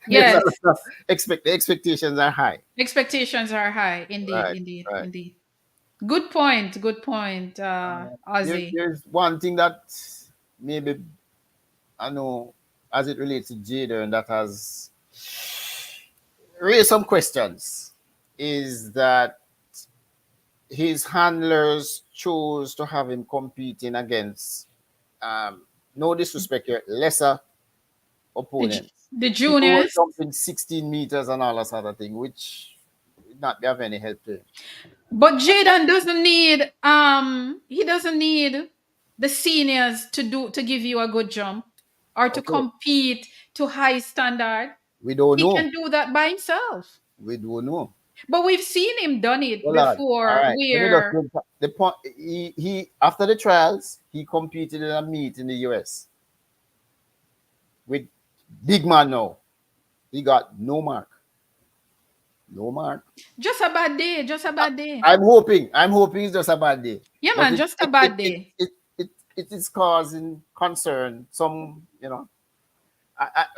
there's a Yes. lot of the expectations are high. Expectations are high. Indeed, Right, indeed, right. indeed. Good point. Good point, Ozzy. There's one thing that maybe I know as it relates to Jader and that has raised some questions is that his handlers chose to have him competing against no disrespect here, lesser opponents. The People were juniors. jumping 16 meters and all that sort of thing, which would not be of any help to him. But Jaden doesn't need he doesn't need the seniors to give you a good jump or to Okay, compete to high standard. we don't He know. can do that by himself. We don't know. But we've seen him done it Well, lad, all before right. Let me just where the point. He after the trials, he competed in a meet in the US with big man now. He got no mark. No mark. just a bad day, just a bad day. I'm hoping it's just a bad day. Yeah, But man, just a bad day. it is causing concern.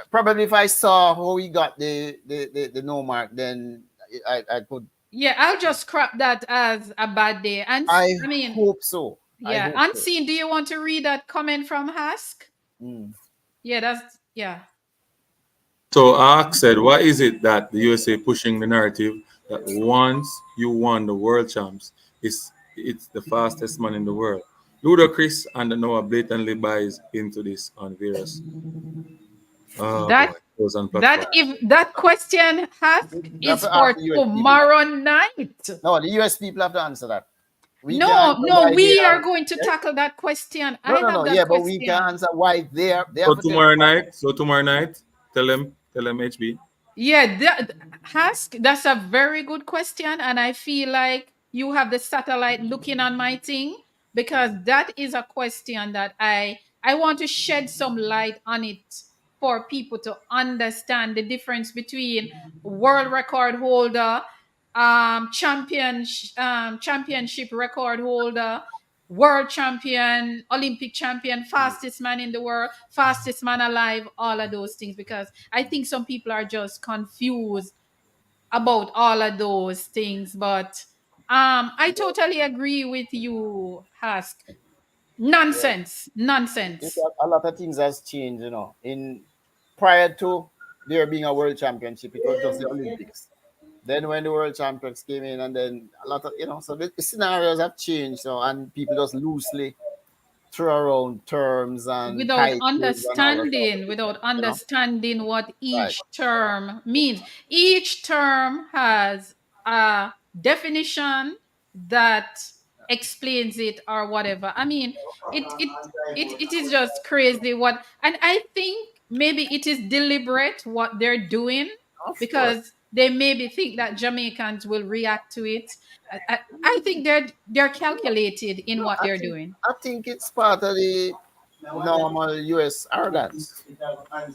Probably if I saw how he got the no mark, then I could. Yeah, I'll just scrap that as a bad day. And I I mean, hope so. I yeah, hope so. unseen. Do you want to read that comment from Hask? Mm. Yeah, that's yeah. So Ark said, why is it that the USA pushing the narrative that once you won the world champs, it's the fastest man in the world? Ludacris and Noah blatantly buys into this on various That shows and that platforms. if that question Hask You have is to ask for the US people that. tomorrow night. No, the US people have to answer that. We can No, answer no, why they we are are. going to Yeah? tackle that question. No, I no, have no. that Yeah, but we can question. answer why they are. They So have to tell us tomorrow why. night, tell them HB. Yeah, that's a very good question, and I feel like you have the satellite looking on my thing because that is a question that I want to shed some light on it for people to understand the difference between world record holder, championship record holder, world champion, Olympic champion, fastest man in the world, fastest man alive, all of those things. Because I think some people are just confused about all of those things. But I totally agree with you, Hask. Yeah. Nonsense. It's Nonsense. a lot of things has changed, In prior to there being a world championship, it was just the Olympics. Then when the world champions came in, and then a lot of so the scenarios have changed, and people just loosely throw around terms and without titles and all that sort of understanding, thing, without you know? understanding what Right. each term means. Each term has a definition that explains it or whatever. I mean, it is just crazy what, and I think maybe it is deliberate what they're doing Of course. because they maybe think that Jamaicans will react to it. I think they're calculated in No, what they're doing. I think it's part of the normal US arrogance. I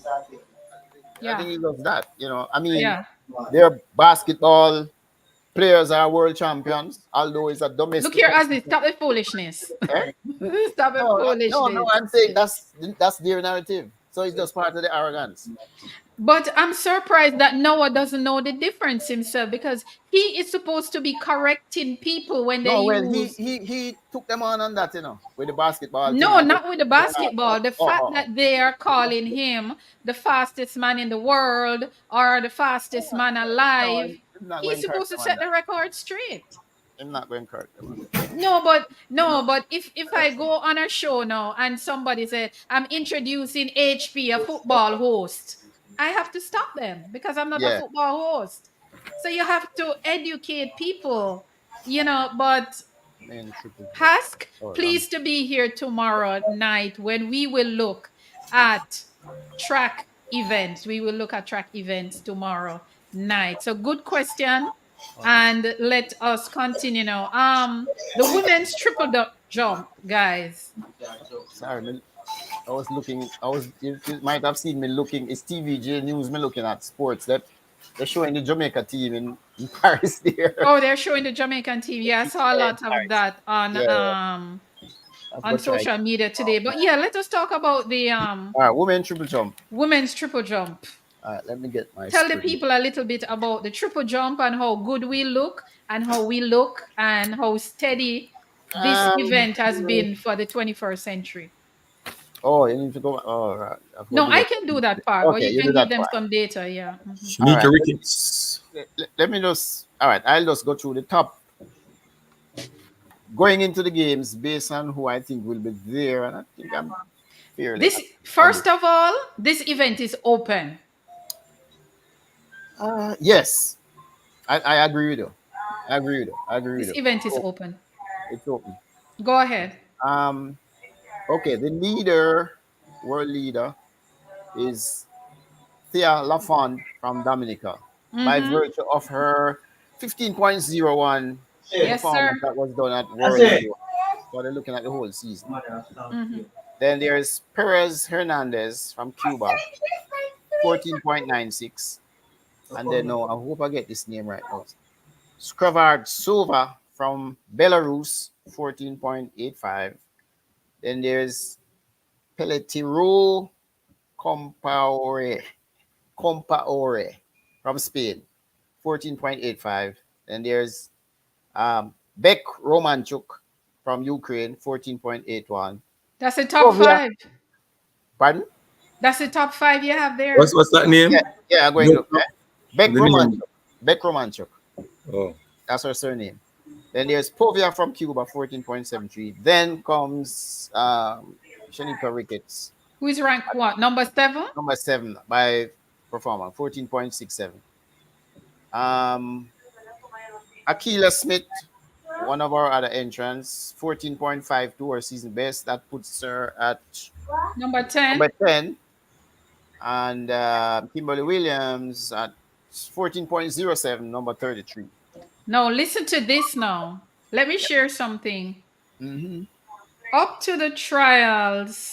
Yeah. think he loves that. You know, I mean, Yeah. their basketball players are world champions, although it's a Look domestic here, Aziz, competition. stop the foolishness. Eh? Stop the No. foolishness. I'm saying that's their narrative. So it's just part of the arrogance. But I'm surprised that Noah doesn't know the difference himself because he is supposed to be correcting people when they No, well, use. he took them on that, you know, with the basketball thing. No, I just not with the oh, basketball. The oh, fact oh, oh. that they are calling him the fastest man in the world or the fastest man No, alive, I'm not he's going to correct supposed to them on set that. the record straight. I'm not going to correct them on that. No, but if I go on a show now and somebody said I'm introducing HP, a football host, I have to stop them because I'm not a Yeah, football host. So you have to educate people, but main triple jump. Hask, Oh, wrong. please to be here tomorrow night when we will look at track events. We will look at track events tomorrow night. So good question. Okay. And let us continue now. The women's jump, guys. Sorry, man. I was looking. You might have seen me looking. It's TVJ News. Me looking at sports. They're showing the Jamaica team in Paris there. Oh, they're showing the Jamaican team. Yeah, I saw a Yeah, in lot of Paris. that on Yeah, I've got to try. social media today. But yeah, let us talk about the All right, women triple jump. women's triple jump. All right, let me get my Tell the screen. people a little bit about the triple jump and how good we look and how we look and how steady this Um. event has been for the 21st century. Oh, you need to go. Oh, right. I've got No, to I go. can do that part, but Okay, you you do can give that them part. some data. Yeah. All Shanika right. Ricketts. Let me just. All right. I'll just go through the top going into the games based on who I think will be there, and I think I'm fairly This on it. first of all, this event is open. Yes, I agree with you. I agree with you. I agree with This you. event is Oh, open. it's open. Go ahead. Um. Okay. The leader, world leader, is Thea Lafond from Dominica by Mm-hmm. virtue of her 15.01 Yes, sir. performance that was done at World Indoor. So they're looking at the whole season. Mm-hmm. Then there's Perez Hernandez from Cuba, 14.96. And then, no, I hope I get this name right now. Skravard Sova from Belarus, 14.85. Then there's Peletiro Compaore from Spain, 14.85. Then there's Beck Romanchuk from Ukraine, 14.81. That's the top Povia, five. pardon? That's the top five you have What's there. what's that Yeah, name? yeah, I'm going to No, look. no, Beck the name. Romanchuk. Beck Romanchuk. Oh, That's her surname. Then there's Povia from Cuba, 14.73. Then comes Shanika Ricketts, Who is ranked what? Number seven? number 7 by performer, 14.67. Um, Akila Smith, one of our other entrants, 14.52, her season best. That puts her at Number 10. number 10. And Kimberly Williams at 14.07, number 33. Now listen to this now. Let me share something. Mm-hmm. Up to the trials,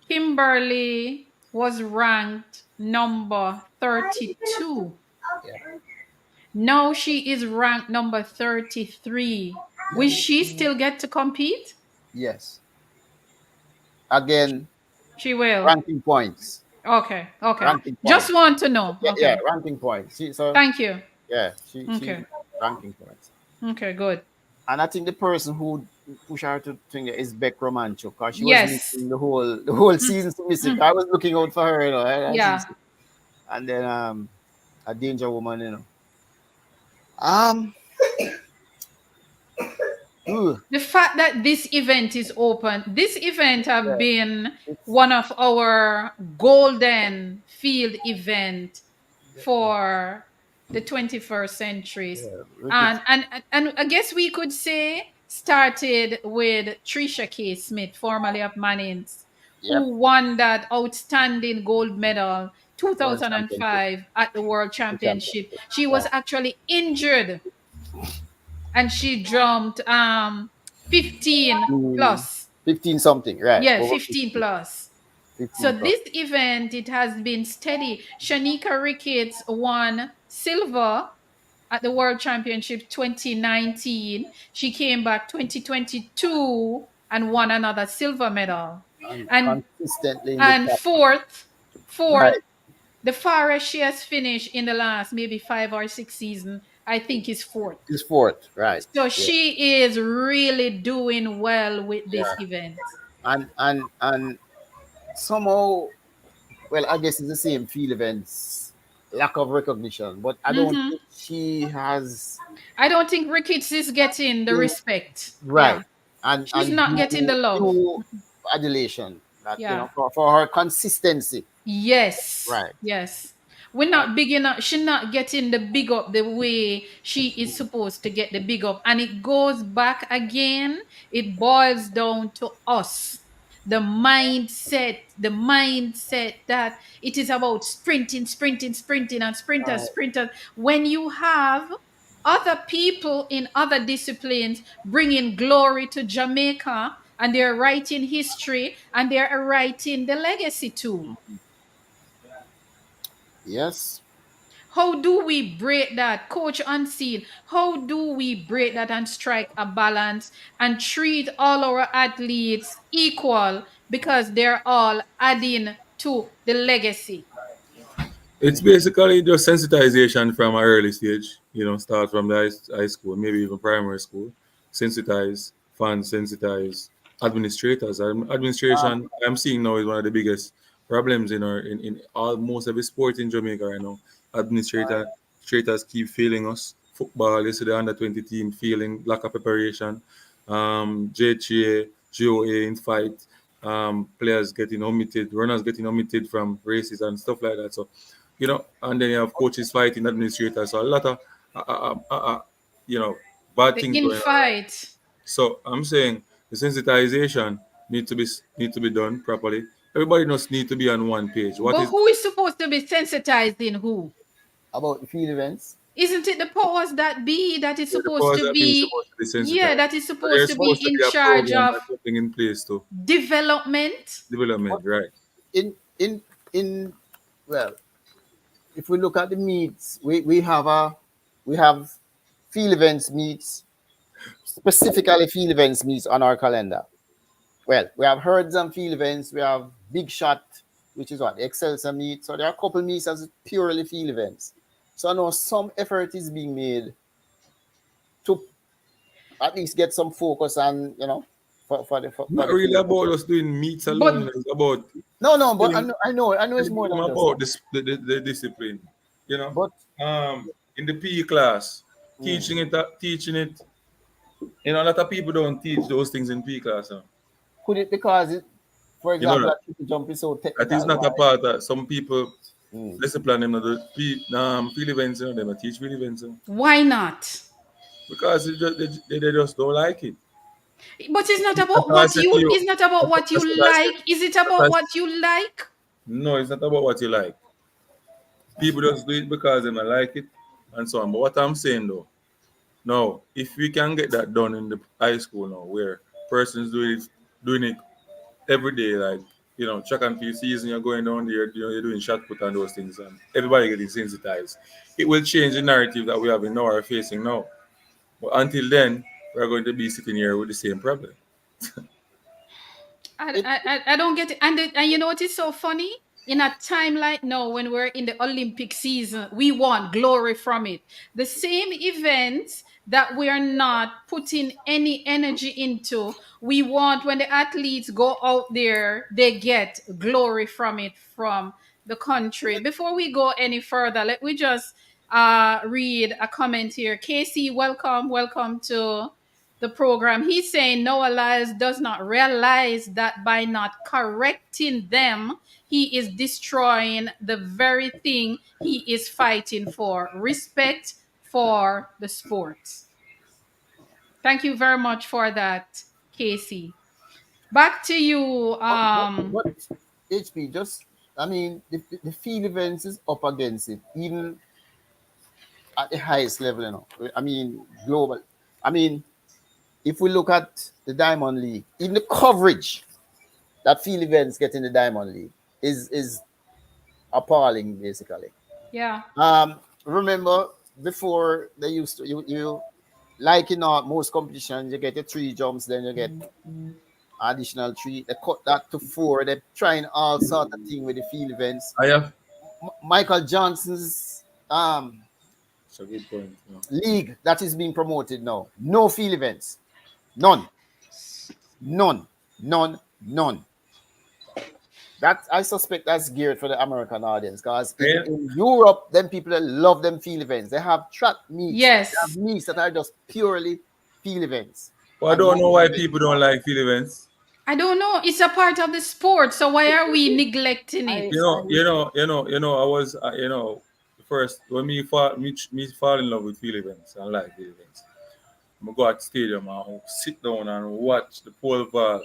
Kimberly was ranked number 32. Yeah. Now she is ranked number 33. Will she still get to compete? Yes. Again, She will. ranking points. Okay, okay. Ranking Just points. want to know. Yeah, yeah, Okay. ranking points. So Thank you. yeah, she Okay. ranking points. Okay, good. And I think the person who pushed her to think is Beck Romanchuk because she was Yes. missing the whole season submissive. Mm, I was looking out for her, yeah. and then a danger woman. Um Ooh, The fact that this event is open, this event have yeah, been it's one of our golden field event for the 21st centuries. yeah, wicked. And I guess we could say started with Trisha K. Smith, formerly of Mannings, Yep, who won that outstanding gold medal World Championship, 2005 at the World the champion. Championship. She was Yeah, actually injured and she jumped 15 mm, plus. 15 something, right? Yeah, Over 15 15, plus. So 15 plus. this event, it has been steady. Shanika Ricketts won silver at the World Championship 2019. She came back 2022 and won another silver medal. And And consistently in the and top. fourth, Right. the farthest she has finished in the last maybe 5 or 6 seasons, I think is fourth. Is fourth, right? So Yeah, she is really doing well with this yeah. event. And somehow, well, I guess it's the same field events, lack of recognition, but I don't Hmm. think she has I don't think Ricketts is getting the been respect. right Yeah. She's and not getting the love. due adulation that Yeah. for her consistency. Yes. Right. Yes. We're And not big enough. She's not getting the big up the way she is supposed to get the big up. And it goes back again. It boils down to us. The mindset that it is about sprinting, sprinting, sprinting, and sprinters, uh, sprinters. When you have other people in other disciplines bringing glory to Jamaica and they're writing history and they're writing the legacy too. yes, How do we break that, Coach Unseen? How do we break that and strike a balance and treat all our athletes equal because they're all adding to the legacy? It's basically just sensitization from an early stage. Start from the high school, maybe even primary school. Sensitize fans, sensitize administrators. Administration, I'm seeing now is one of the biggest problems in almost every sport in Jamaica right now. Administrators keep failing us. Football, yesterday under 20 team failing, lack of preparation. JHA, GOA in fight. Players getting omitted, runners getting omitted from races and stuff like that. So and then you have coaches fighting administrators. So a lot of you know bad The things going on, right? infight. So I'm saying the sensitization need to be done properly. Everybody just need to be on one page. What But is who is supposed to be sensitizing who? about the field events. Isn't it the powers that be that is the supposed powers to that be be, supposed to be yeah, sensitized? that is But supposed there's to be supposed to in be a charge program of and something in place to development? But development, right? in well, if we look at the meets, we have field events meets, specifically field events meets on our calendar. Well, we have herds and field events, we have big shot, which is what the Excelsior meet. So there are a couple meets as purely field events. So I know some effort is being made to at least get some focus on, for Not the really field. about just doing meets alone. But It's about No, but telling I know it's telling more them than just that. about the discipline. You know, But in the PE class, mm, teaching it. A lot of people don't teach those things in PE class. could it because it, for You know example, that that triple jump is so that is technical? not a part that some people Mm. discipline them. The field events, they don't teach field events why not? because they just don't like it. But it's not That's about why I what said to you, you. it's not about what you That's what I said. like. Is it That's what about I what said. you like? No, it's not about what you like. People just do it because they might like it and so on. But what I'm saying though, now if we can get that done in the high school now, where persons doing it every day, like track and field season, you're going down there, you're doing shot put and those things, and everybody getting sensitized. It will change the narrative that we have in now are facing now. But until then, we're going to be sitting here with the same problem. It, I don't get it. And you know what is so funny? In a time like now, when we're in the Olympic season, we want glory from it. The same events that we are not putting any energy into, we want when the athletes go out there, they get glory from it from the country. Before we go any further, let me just read a comment here. Casey, welcome to the program. He's saying Noah Lyles does not realize that by not correcting them, he is destroying the very thing he is fighting for, respect for the sports. Thank you very much for that, Casey. Back to you. But HP just, I mean, the field events is up against it, even at the highest level, you know. I mean, global. I mean, if we look at the Diamond League, even the coverage that field events get in the Diamond League is appalling, basically. Yeah. Remember before they used to you like in most competitions, you get your three jumps, then you get additional three. They cut that to four. They're trying all sort of thing with the field events. I have. Michael Johnson's It's a good point. You know. league that is being promoted now. No field events. None. None. None. None. That I suspect that's geared for the American audience because Yeah. in Europe, them people that love them field events. They have track meets. They have Yes. meets that are just purely field events. Well, I And don't know one why event. people don't like field events. I don't know. It's a part of the sport, so why are we neglecting I, it? I was, first when me fall in love with field events and like field events. I go at stadium and sit down and watch the pole vault.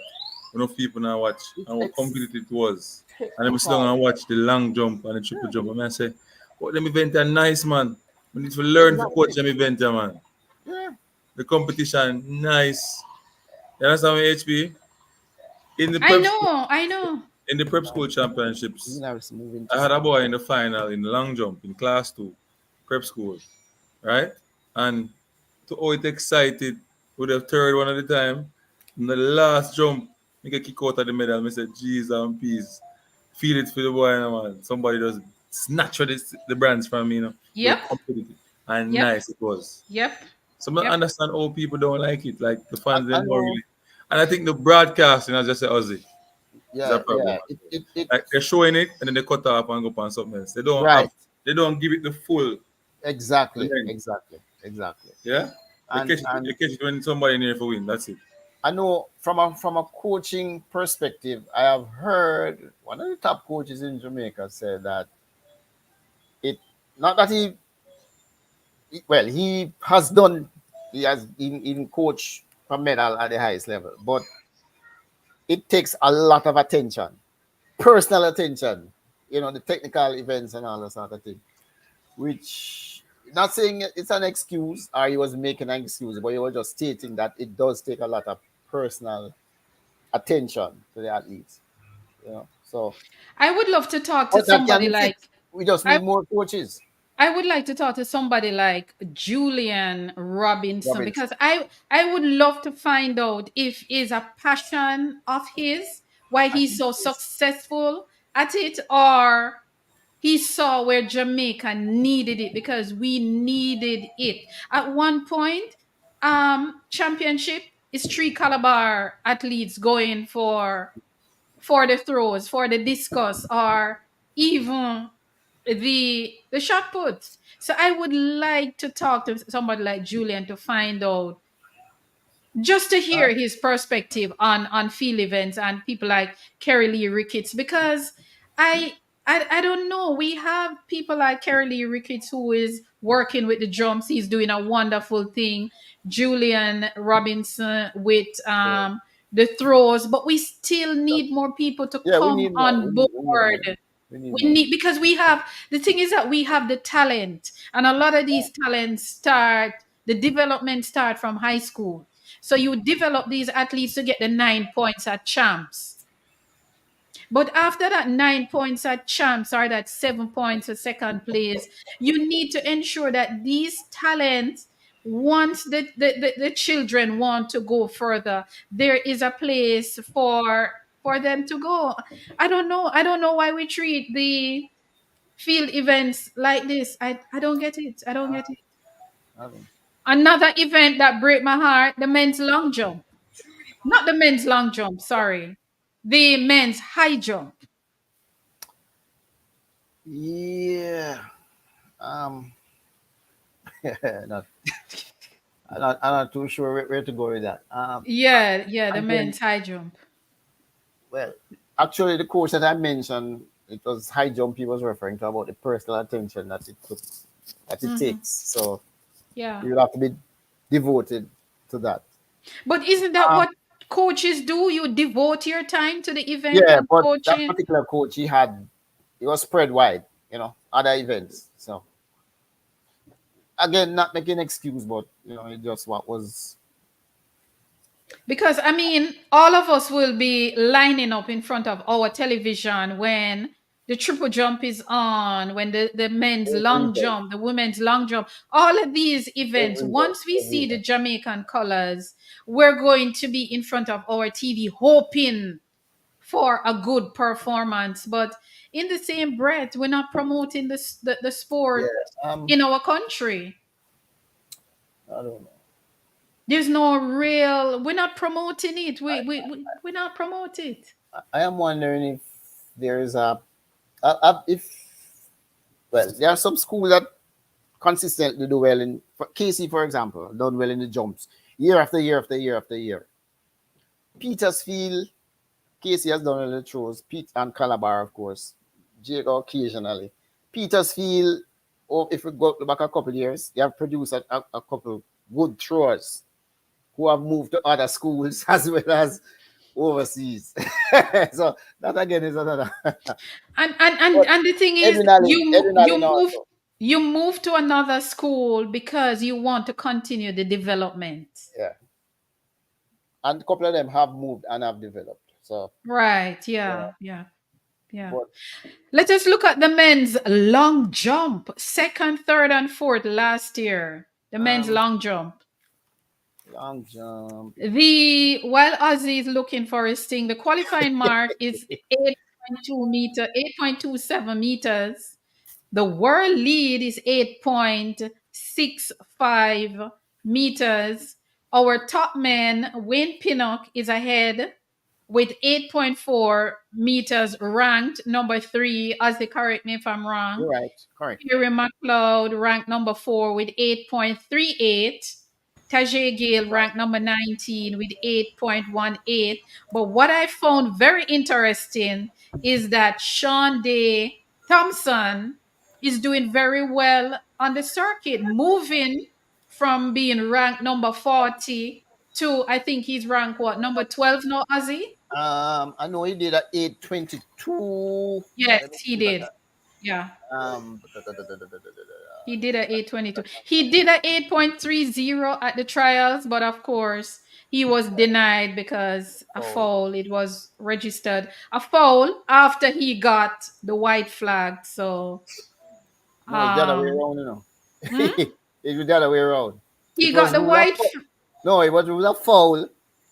Enough people now watch and how it's competitive it was. And then I sit down technical. and watch the long jump and the triple jump. And I say, what them event are nice, man. We need to learn to coach Exactly. them event, yeah, man. Yeah. The competition, nice. You understand me, HP? In the I prep school, know. I know. in the prep school You championships, know, it's moving to I had a boy in the final in the long jump in class two, prep school, right? And to how it excited with the third one at the time, in the last jump, I get kick out of the medal. I said, "Jeez and peace, feel it for the boy, man." Somebody just snatch the brands from me, with Yep. competitive and Yep. nice it was. Yep. So I don't Yep. understand how people don't like it. Like the fans, I them don't know. really. And I think the broadcasting, as I said, Ozzy, is a Yeah, problem yeah. as well. It Like they're showing it and then they cut off and go on something else. right. They don't give it the full Exactly. length. Exactly. Exactly. Yeah? And You catch it when somebody near for win. That's it. I know from a coaching perspective, I have heard one of the top coaches in Jamaica said that it not that well he has done he has in coach for medal at the highest level, but it takes a lot of attention, personal attention, the technical events and all that sort of thing. Which not saying it's an excuse or he was making an excuse, but he was just stating that it does take a lot of personal attention to the athletes. So I would love to talk to but that can somebody be like fixed. We just I need more coaches. I would like to talk to somebody like Julian Robinson Robinson. because I would love to find out if it's a passion of his, why I he's think so it is. successful at it, or he saw where Jamaica needed it because we needed it. At one point, championship is three caliber athletes going for the throws, for the discus, or even the shot puts. So I would like to talk to somebody like Julian to find out, just to Uh, hear his perspective on field events and people like Kerry Lee Ricketts, because I I don't know. We have people like Kerry Lee Ricketts who is working with the jumps. He's doing a wonderful thing. Julian Robinson with so, the throws, but we still need more people to yeah, we come need more. on board. We need more. We need We more. need, because we have, the thing is that we have the talent, and a lot of these talents start, the development start from high school. So you develop these athletes to get the 9 points at champs. But after that 9 points at champs, or that 7 points at second place, you need to ensure that these talents, once the children want to go further, there is a place for them to go. I don't know. I don't know why we treat the field events like this. I don't get it. I don't get it. I mean, Another event that break my heart, the men's long jump. Not the men's long jump, sorry. The men's high jump. yeah. Um. Not. I'm not too sure where to go with that. Yeah, the And then, men's high jump. well, actually, the coach that I mentioned, it was high jump. He was referring to about the personal attention that it took, that it Hmm. takes. So Yeah. you will have to be devoted to that. But isn't that Um, what coaches do? You devote your time to the event yeah, and but that coaching. particular coach, he was spread wide, other events. So again, not making excuse, but it just what was. Because I mean, all of us will be lining up in front of our television when the triple jump is on, when the men's Every long event, jump, the women's long jump, all of these events, every event, once we every see the event. Jamaican colors, we're going to be in front of our TV hoping for a good performance. But in the same breath, we're not promoting the sport Yeah. in our country. I don't know. There's no real, we're not promoting it. We're not promote it. I am wondering if there is if well, there are some schools that consistently do well for Casey, for example, done well in the jumps year after year after year after year. Petersfield, Casey has done well in the throws. Pete and Calabar, of course. Jake occasionally. Petersfield, or if we go back a couple of years, they have produced a couple good throwers who have moved to other schools as well as overseas. So that again is another. And But and the thing is, Edwin Allen also. you move to another school because you want to continue the development. Yeah. And a couple of them have moved and have developed. So, Right. yeah. Yeah. But Let us look at the men's long jump. Second, third, and fourth last year. The men's um, long jump. long jump. The while Ozzy is looking for his thing, the qualifying mark is 8.27 meters. The world lead is 8.65 meters. Our top man, Wayne Pinnock, is ahead with 8.4 meters, ranked number three. As they correct me if I'm wrong. You're right. Correct. Kerry McLeod ranked number four with 8.38. Tajay Gale ranked number 19 with 8.18. But what I found very interesting is that Sean Day Thompson is doing very well on the circuit, moving from being ranked number 40 to, I think he's ranked what, number 12 now, Ozzy? I know he did at 8:22. Yes, Let me he see that. did. Yeah. Da, da, da, da, da, da, da, He did a 822. He did a 8.30 at the trials, but of course, he was denied because a Oh foul, it was registered a foul after he got the white flag. So, no, it's the other way um, around. hmm? It was the other way around. He It got was the rule of white. no, it was a foul,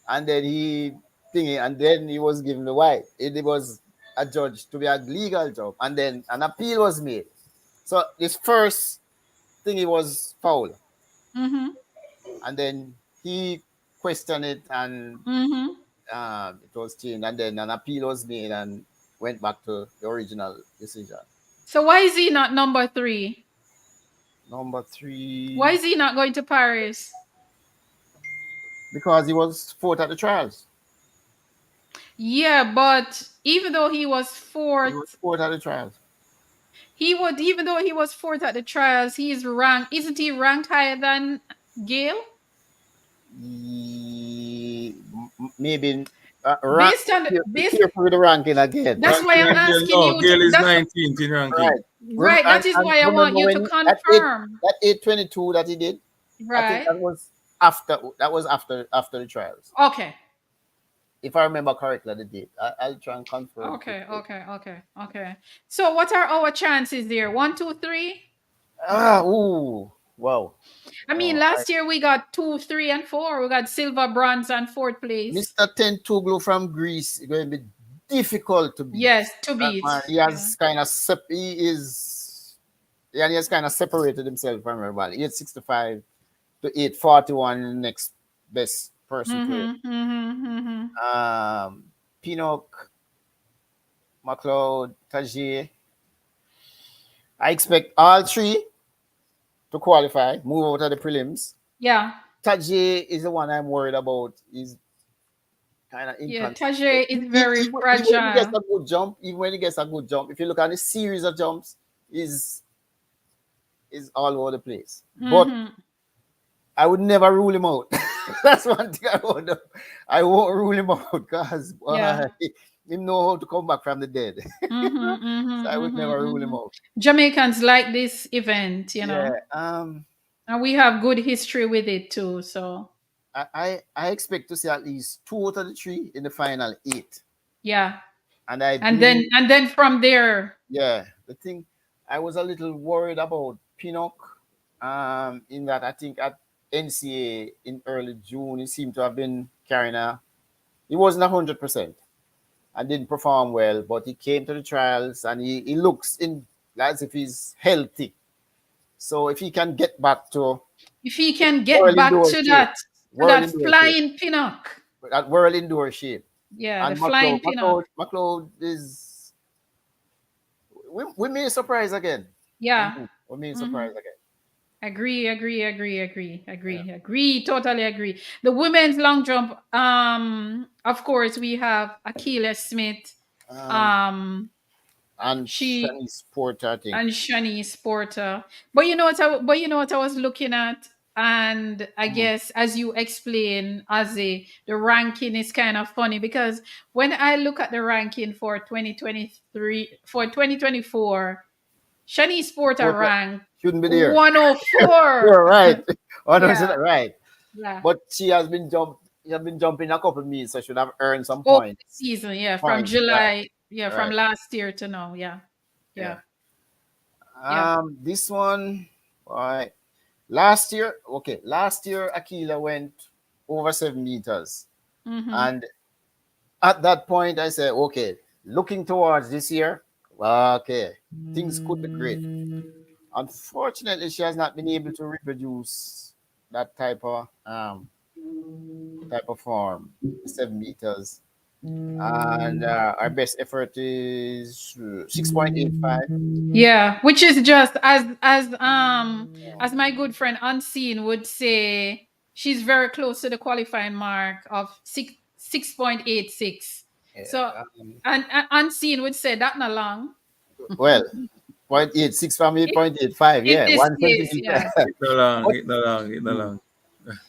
and then he thingy, and then he was given the white. It was adjudged to be a legal job, and then an appeal was made. So this first thing he was foul, Mm-hmm, and then he questioned it, and mm-hmm. it was changed, and then an appeal was made and went back to the original decision. So why is he not number three? Number Why three, is he not going to Paris? because he was fourth at the trials. Yeah, but even though he was He was fourth, fourth at the trials. he would even though he was fourth at the trials, he's ranked. Isn't he ranked higher than Gale? Maybe Based on be based, careful with the ranking again. that's why Ranking I'm and Gale, asking no, you to. Gale is That's 19th in ranking. Right. right. That is And why I want remember you to when confirm. at 8:22 that he did? I think Right. that was after the trials. Okay. If I remember correctly, the date. I'll try and confirm Okay. quickly. Okay. Okay. Okay. So what are our chances there? One, two, three. Ooh, wow. I mean, No, last year we got two, three, and four. We got silver, bronze, and fourth place. Mr. Tentuglu from Greece is going to be difficult to beat. Yes, to That beat. man, Yeah. he has kind of separated himself from everybody. 865 to 841 next best person to it. Mm-hmm. Mm-hmm. Mm-hmm. Pinnock, McLeod, Tajir. I expect all three to qualify, move out of the prelims. Yeah. Tajay is the one I'm worried about. He's kind of Yeah, inconsistent. Tajay is very Even when he gets fragile. a good jump, even when he gets a good jump, if you look at the series of jumps, is is all over the place. But Mm-hmm. I would never rule him out. That's one thing I won't do. I won't rule him out because Yeah. he know how to come back from the dead. Mm-hmm, So mm-hmm, I would never mm-hmm, rule him mm-hmm. out. Jamaicans like this event, Yeah. and we have good history with it too. So I expect to see at least two out of the three in the final eight. yeah, And I and then believe, and then from there, yeah, the thing I was a little worried about Pinnock, in that I think at NCA in early June he seemed to have been carrying a he wasn't 100% and didn't perform well, but he came to the trials and he looks in as if he's healthy. So if he can get back to if he can get world back indoor shape, to world that indoor shape, flying pinnock, at world indoor shape, yeah, the and McLeod, flying pinnock, McLeod is we may surprise again. I yeah. mean, we may Mm-hmm. surprise again. Agree, agree, agree, agree, Yeah. agree, agree. Totally agree. The women's long jump. Of course, we have Akila Smith. Um, Um, and she Shanice Porter, I think. and Shanice Porter. But you know what? But you know what I was looking at, and I Mm. guess as you explain, Ozzy, the ranking is kind of funny because when I look at the ranking for 2023 for 2024, Shanice Porter Porter ranked shouldn't be there. 104. You're right. Oh, no, Yeah, right. yeah. But she has been jumping a couple of meets, so should have earned some Over the points. season, yeah, from Points, right, July, yeah, from right. last year to now, yeah, Yeah. yeah, yeah. This one, all right. Last year Aquila went over 7 meters. Mm-hmm. And at that point I said, okay, looking towards this year, okay, things could be great. Unfortunately, she has not been able to reproduce that type of form, 7 meters. And our best effort is 6.85. Yeah, which is just as my good friend Unseen would say, she's very close to the qualifying mark of 6.86. Yeah. So and Unseen would say that not long. Well, 0.86 from It, 8.85, in yeah, this one case, centimeter. yeah, It no long, But it no long, it no mm, long.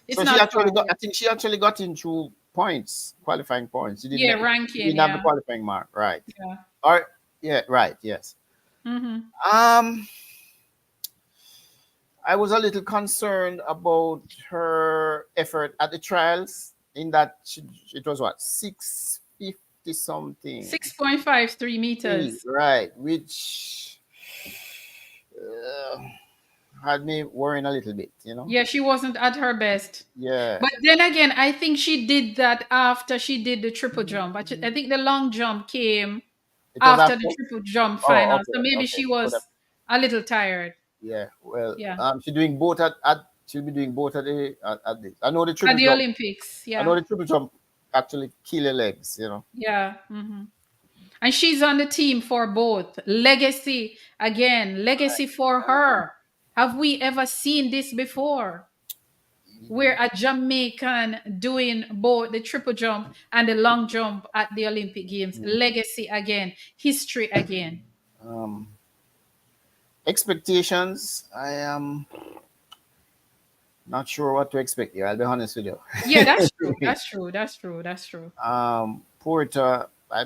it's so she not far. actually got, Yeah, I think she actually got into points, qualifying points. yeah, She ranking. didn't have the Yeah, qualifying mark, right? yeah. Or yeah, right, yes. Mm-hmm. Um, I was a little concerned about her effort at the trials in that it was what 650 something, 6.53 meters. right? Which uh, had me worrying a little bit, you know. Yeah, she wasn't at her best. Yeah, But then again, I think she did that after she did the triple jump. I think the long jump came it was after after. the triple jump Oh, final. okay, So maybe okay. she Could have, was a little tired. yeah. Well, Yeah. she's doing both she'll be doing both at the. I know the At triple the jump. Olympics. I Yeah. know the triple jump actually kill your legs, you know. Yeah. And she's on the team for both. Legacy, again, legacy for her. Have we ever seen this before? Where a Jamaican doing both the triple jump and the long jump at the Olympic Games. Mm. Legacy again, history again. Um, Expectations. I am not sure what to expect here. I'll be honest with you. Yeah, that's true. That's true. That's true. That's true. Porter, I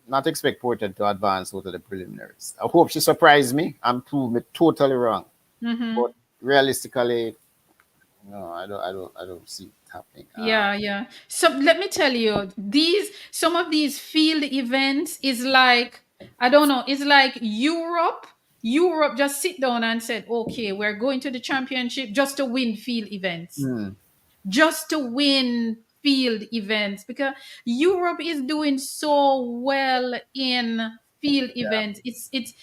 not expect Porter to advance out of the preliminaries. I hope she surprised me and prove me totally wrong. Mm-hmm. But realistically, no, I don't see it happening. Yeah, yeah. So let me tell you, some of these field events is like, I don't know, it's like Europe. Europe just sit down and said, okay, we're going to the championship just to win field events. Hmm. Just to win field events because Europe is doing so well in field Yeah, events.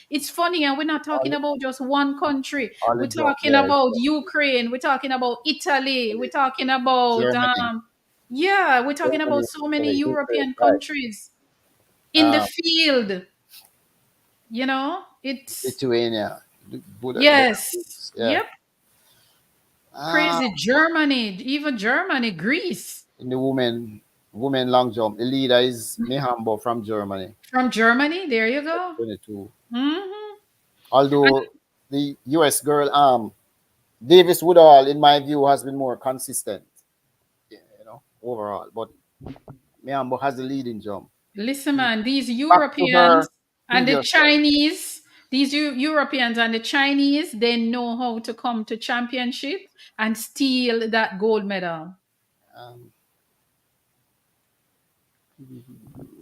It's funny, and we're not talking all about just one country. all We're the jump, talking yeah, about Ukraine. We're talking about Italy. We're talking about Germany, yeah, we're talking about so many Ukraine, European right? countries in the Um, field. You know, it's Lithuania, yes, Belarus, yeah. yep. Uh, Crazy Germany, even Germany, Greece. in the women long jump, the leader is Mihambo from Germany, From Germany, there you go. 22. Hmm. Although the US girl, Davis Woodall, in my view, has been more consistent, overall. But Mihambo has the leading jump. Listen, man, these Back to her Europeans and the previous self. Chinese, these Europeans and the Chinese, they know how to come to championship and steal that gold medal. Um,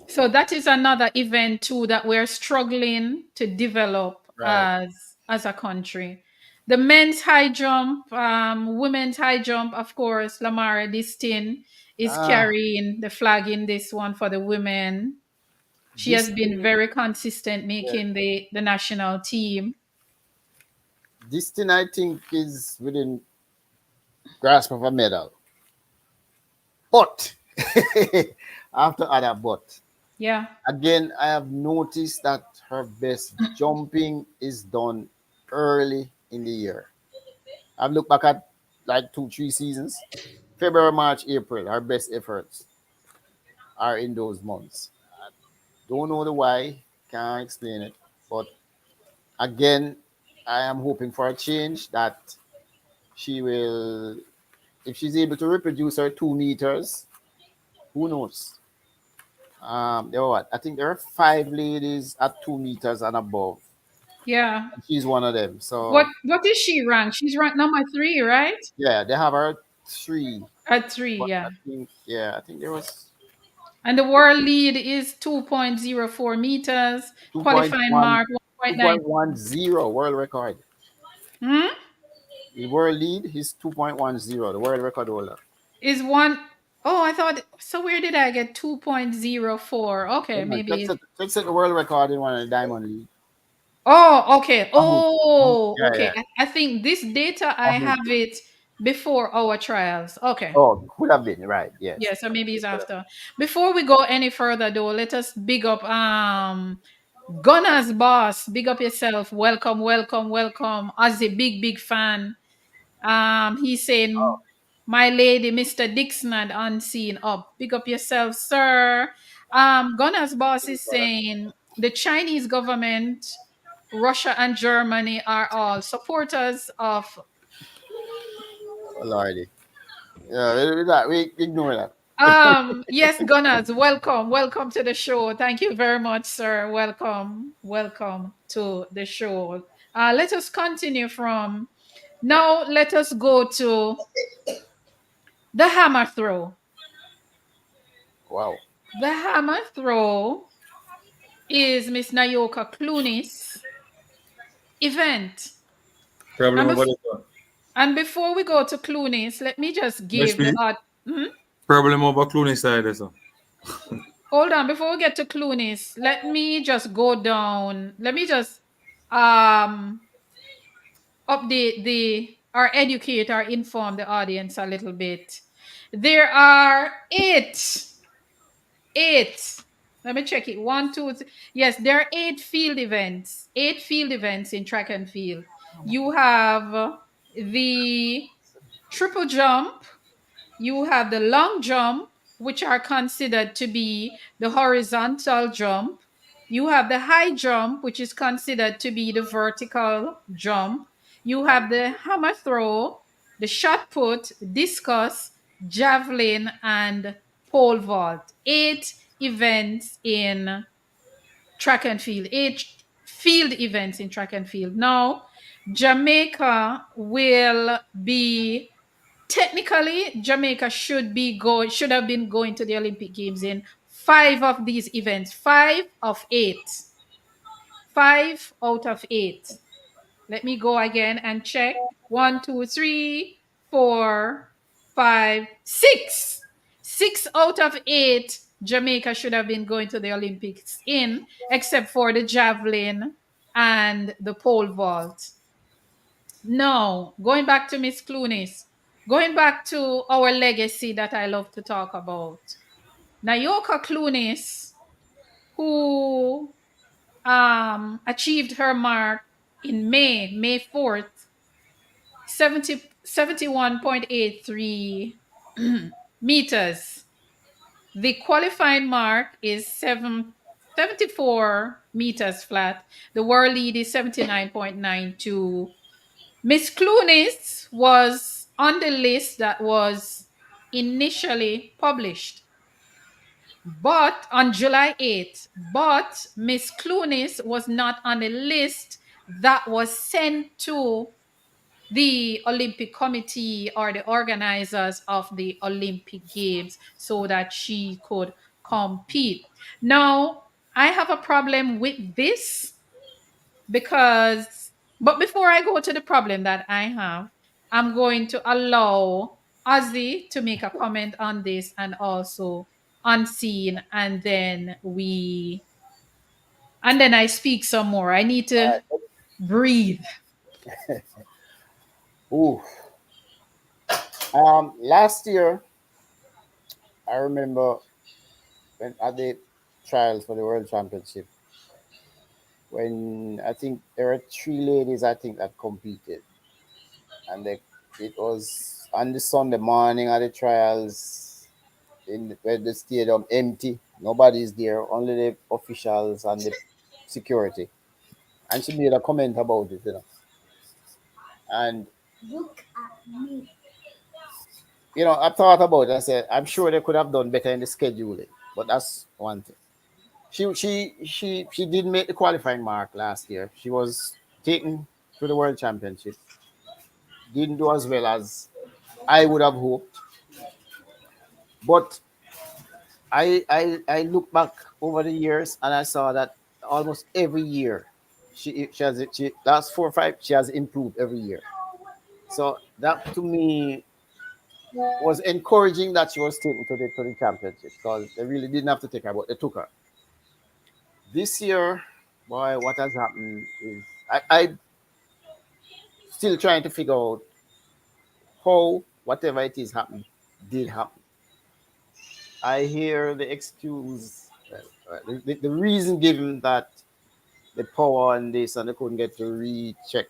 So that is another event too that we're struggling to develop right. as a country. The men's high jump, women's high jump, of course, Lamara Distin is Uh, carrying the flag in this one for the women. She has this been thing, very consistent yeah, making the national team. this thing, I think, is within grasp of a medal. But after other but Yeah. again, I have noticed that her best jumping is done early in the year. I've looked back at like 2, 3 seasons. February, March, April, her best efforts are in those months. Don't know the why, can't explain it. But again, I am hoping for a change that she will, if she's able to reproduce her 2 meters, who knows? There are what? I think there are 5 ladies at 2 meters and above. Yeah. And she's one of them. What So what is she ranked? She's ranked number 3, right? yeah, they have her three. At 3, But yeah. I think there was And the world lead is 2.04 meters, two point qualifying one, mark two 1.9. point one zero world record. Hmm? The world lead is 2.10, the world record holder. Is one oh I thought so where did I get 2.04? Okay, Yeah, maybe. check set the world record in one of the Diamond League. Oh, okay. Oh, Yeah, okay. yeah. I think this data I Mahmoud. have it before our trials. Okay. Oh, could have been right. Yes. Yeah, so maybe it's It could have after. Before we go any further though, let us big up Gunners boss. Big up yourself. Welcome, welcome, welcome. As a big fan. He's saying my lady, Mr. Dixon had unseen up. Big up yourself, sir. Gunners boss is been. saying the Chinese government, Russia and Germany are all supporters of. Oh, Lordy. Yeah, we ignore that. Yes, Gunners, welcome. Welcome to the show. Thank you very much, sir. Welcome. Welcome to the show. Let us continue from now. Let us go to the hammer throw. Wow. The hammer throw is Miss Nayoka Clunis event. Problem And, over bef- this one. and before we go to Clunis, let me just give the Mespi, Mhm. problem over Clooney side, so. Hold on. Before we get to Clunis, let me just go down. Let me just um update the or educate or inform the audience a little bit. There are eight. Let me check it. One, two, three. Yes, there are eight field events. Eight field events in track and field. You have the triple jump, you have the long jump, which are considered to be the horizontal jump. You have the high jump, which is considered to be the vertical jump. You have the hammer throw, the shot put, discus, javelin, and pole vault. Eight events in track and field, eight field events in track and field. Now, Jamaica will be technically Jamaica should have been going to the Olympic Games in five of these events. Five of eight. Five out of eight. Let me go again and check. One, two, three, four, five, six. Six out of eight Jamaica should have been going to the Olympics in, except for the javelin and the pole vault. No, going back to Miss Clunis, going back to our legacy that I love to talk about. Nayoka Clunis, who achieved her mark in May 4th, 71.83 meters. The qualifying mark is 74 meters flat. The world lead is 79.92. Miss Clunis was on the list that was initially published, but on July 8th, but Miss Clunis was not on the list that was sent to the Olympic Committee or the organizers of the Olympic Games so that she could compete. Now, I have a problem with this because, but before I go to the problem that I have, I'm going to allow Ozzy to make a comment on this and also Unseen, and then I speak some more. I need to All breathe. right. Ooh. Last year, I remember when at the trials for the World Championship, when I think there were three ladies I think that competed, and it was on the Sunday morning of the trials where the stadium empty, nobody's there, only the officials and the security. And she made a comment about it, you know. And I thought about it. I said, I'm sure they could have done better in the scheduling, but that's one thing. She did make the qualifying mark last year. She was taken to the World Championship. Didn't do as well as I would have hoped, but I look back over the years and I saw that almost every year she last 4 or 5 she has improved every year. So that to me was encouraging that she was taken to the championship because they really didn't have to take her, but they took her. This year, boy, what has happened is I still trying to figure out how whatever it is happened did happen. I hear the excuse, the reason given that the power and this and they couldn't get to recheck,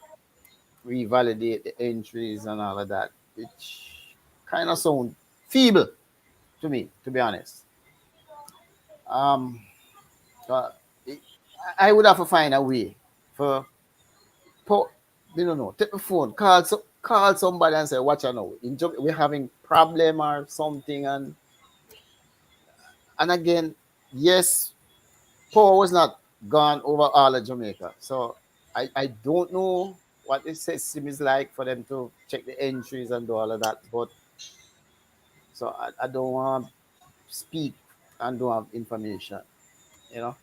revalidate the entries and all of that, which kind of sound feeble to me, to be honest. Um, uh, I would have to find a way for, po- you don't know, take the phone, call somebody and say, "Watch out now, we're having problem or something," and again, yes, power was not gone over all of Jamaica. So I don't know what the system is like for them to check the entries and do all of that. But so I don't want to speak and don't have information,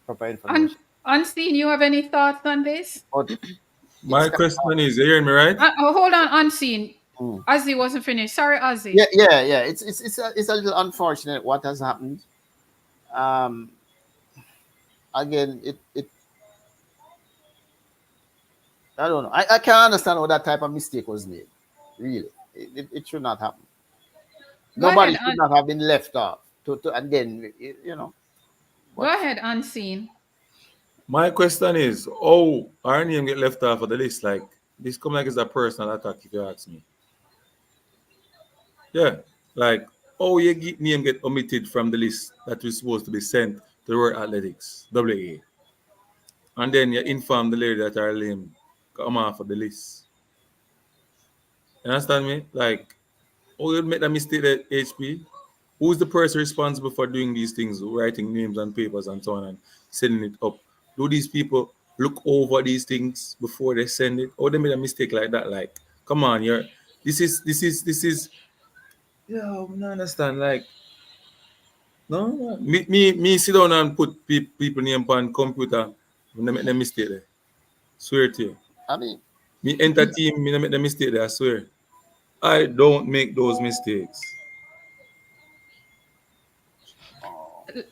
proper information. Unseen, you have any thoughts on this? But it's My kind question is, you hearing me right? Hold on, Unseen. of, Ozzy wasn't finished. Sorry, Ozzy. yeah. It's a little unfortunate what has happened. Um, Again, it I don't know. I can't understand how that type of mistake was made. Really, it should not happen. Go ahead, Nobody should not have been left off. To and then go but ahead, Unseen. My question is, oh, our name get left off of the list. Like this come like it's a personal attack if you ask me. Yeah. Like, oh, your name get omitted from the list that was supposed to be sent to the World Athletics, WA. And then you inform the lady that her name come off of the list. You understand me? Like, oh, you make a mistake at HP. Who's the person responsible for doing these things, writing names on papers and so on and sending it up? Do these people look over these things before they send it? Or they made a mistake like that? Like, come on, you're this is yeah, I don't understand. Like, no. Me sit down and put people name on computer when they make the mistake there. Swear to you. I mean, Me enter team, me not make the mistake there, I swear. I don't make those mistakes.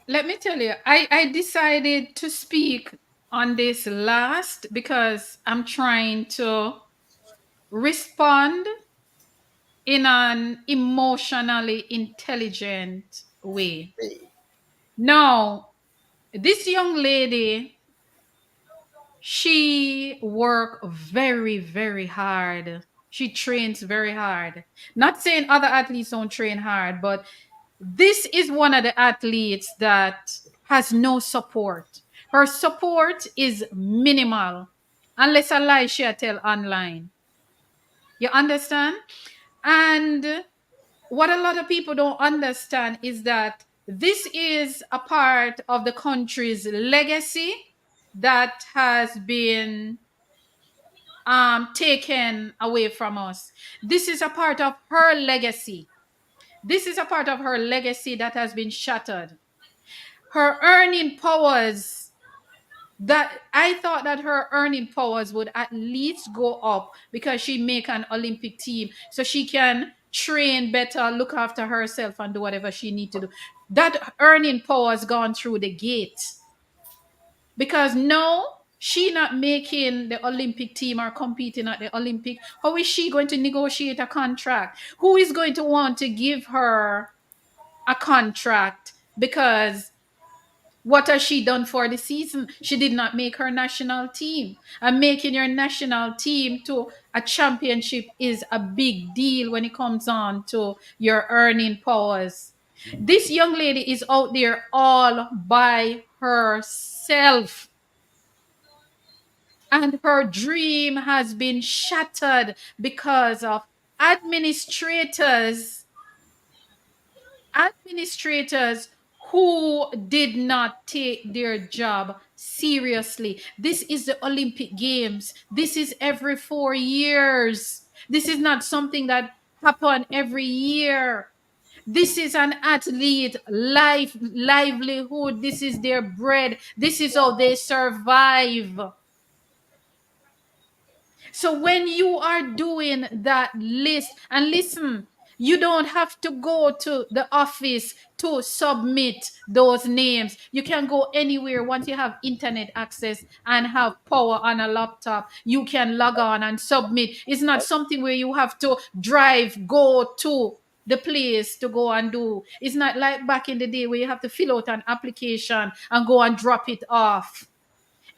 Let me tell you, I decided to speak on this last because I'm trying to respond in an emotionally intelligent way. hey, Now, this young lady, she worked very, very hard She trains very hard. Not saying other athletes don't train hard, but this is one of the athletes that has no support. Her support is minimal, unless a lie she tell online. You understand? And what a lot of people don't understand is that this is a part of the country's legacy that has been taken away from us. This is a part of her legacy. This is a part of her legacy that has been shattered. Her earning powers, that I thought that her earning powers would at least go up because she make an Olympic team so she can train better, look after herself and do whatever she need to do. That earning power has gone through the gate because now she not making the Olympic team or competing at the Olympic. How is she going to negotiate a contract? Who is going to want to give her a contract? Because what has she done for the season? She did not make her national team. And making your national team to a championship is a big deal when it comes on to your earning powers. This young lady is out there all by herself. And her dream has been shattered because of administrators administrators who did not take their job seriously. This is the Olympic Games. This is every 4 years. This is not something that happen every year. This is an athlete livelihood. This is their bread. This is how they survive. So when you are doing that list, and listen, you don't have to go to the office to submit those names. You can go anywhere once you have internet access and have power on a laptop. You can log on and submit. It's not something where you have to drive, go to the place to go and do. It's not like back in the day where you have to fill out an application and go and drop it off.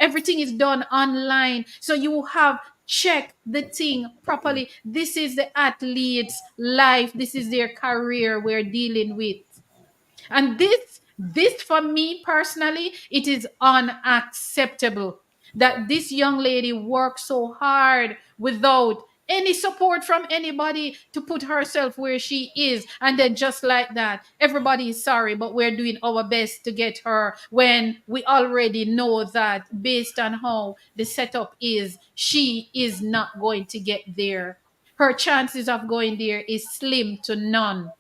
Everything is done online. So you have check the thing properly. This is the athlete's life. This is their career we're dealing with. And this for me personally, it is unacceptable that this young lady works so hard without any support from anybody to put herself where she is, and then just like that everybody is sorry, but we're doing our best to get her, when we already know that based on how the setup is, she is not going to get there. Her chances of going there is slim to none.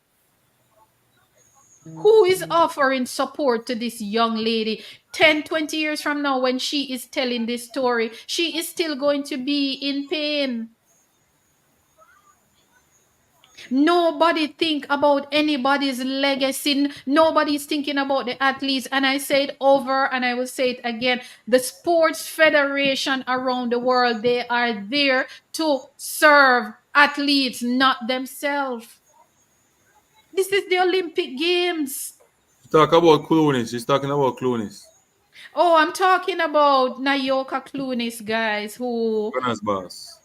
Who is offering support to this young lady? 10, 20 years from now, when she is telling this story, she is still going to be in pain. Nobody think about anybody's legacy. Nobody's thinking about the athletes. And I say it over and I will say it again. The sports federation around the world, they are there to serve athletes, not themselves. This is the Olympic Games. Talk about Clooney. She's talking about Clooney. Oh, I'm talking about Nayoka Clunis, guys, Ghana's boss.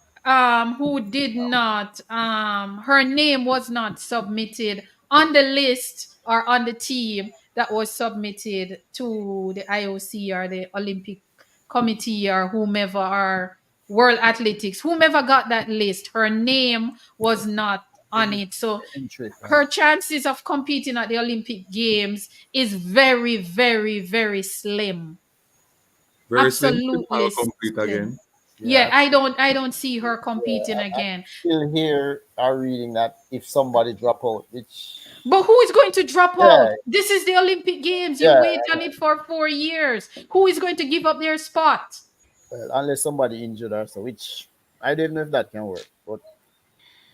who did not her name was not submitted on the list or on the team that was submitted to the IOC or the Olympic Committee or whomever, or World Athletics, whomever got that list, her name was not on it. So Entry. her chances of competing at the Olympic Games is very, very, very slim. Very slim. Absolutely I'll complete slim. again. Yeah, Yeah. I don't see her competing again. Still here are reading that if somebody drop out, which But who is going to drop yeah, out? This is the Olympic Games. You yeah, wait on it for 4 years. Who is going to give up their spot? well, unless somebody injured or so, which I don't know if that can work. But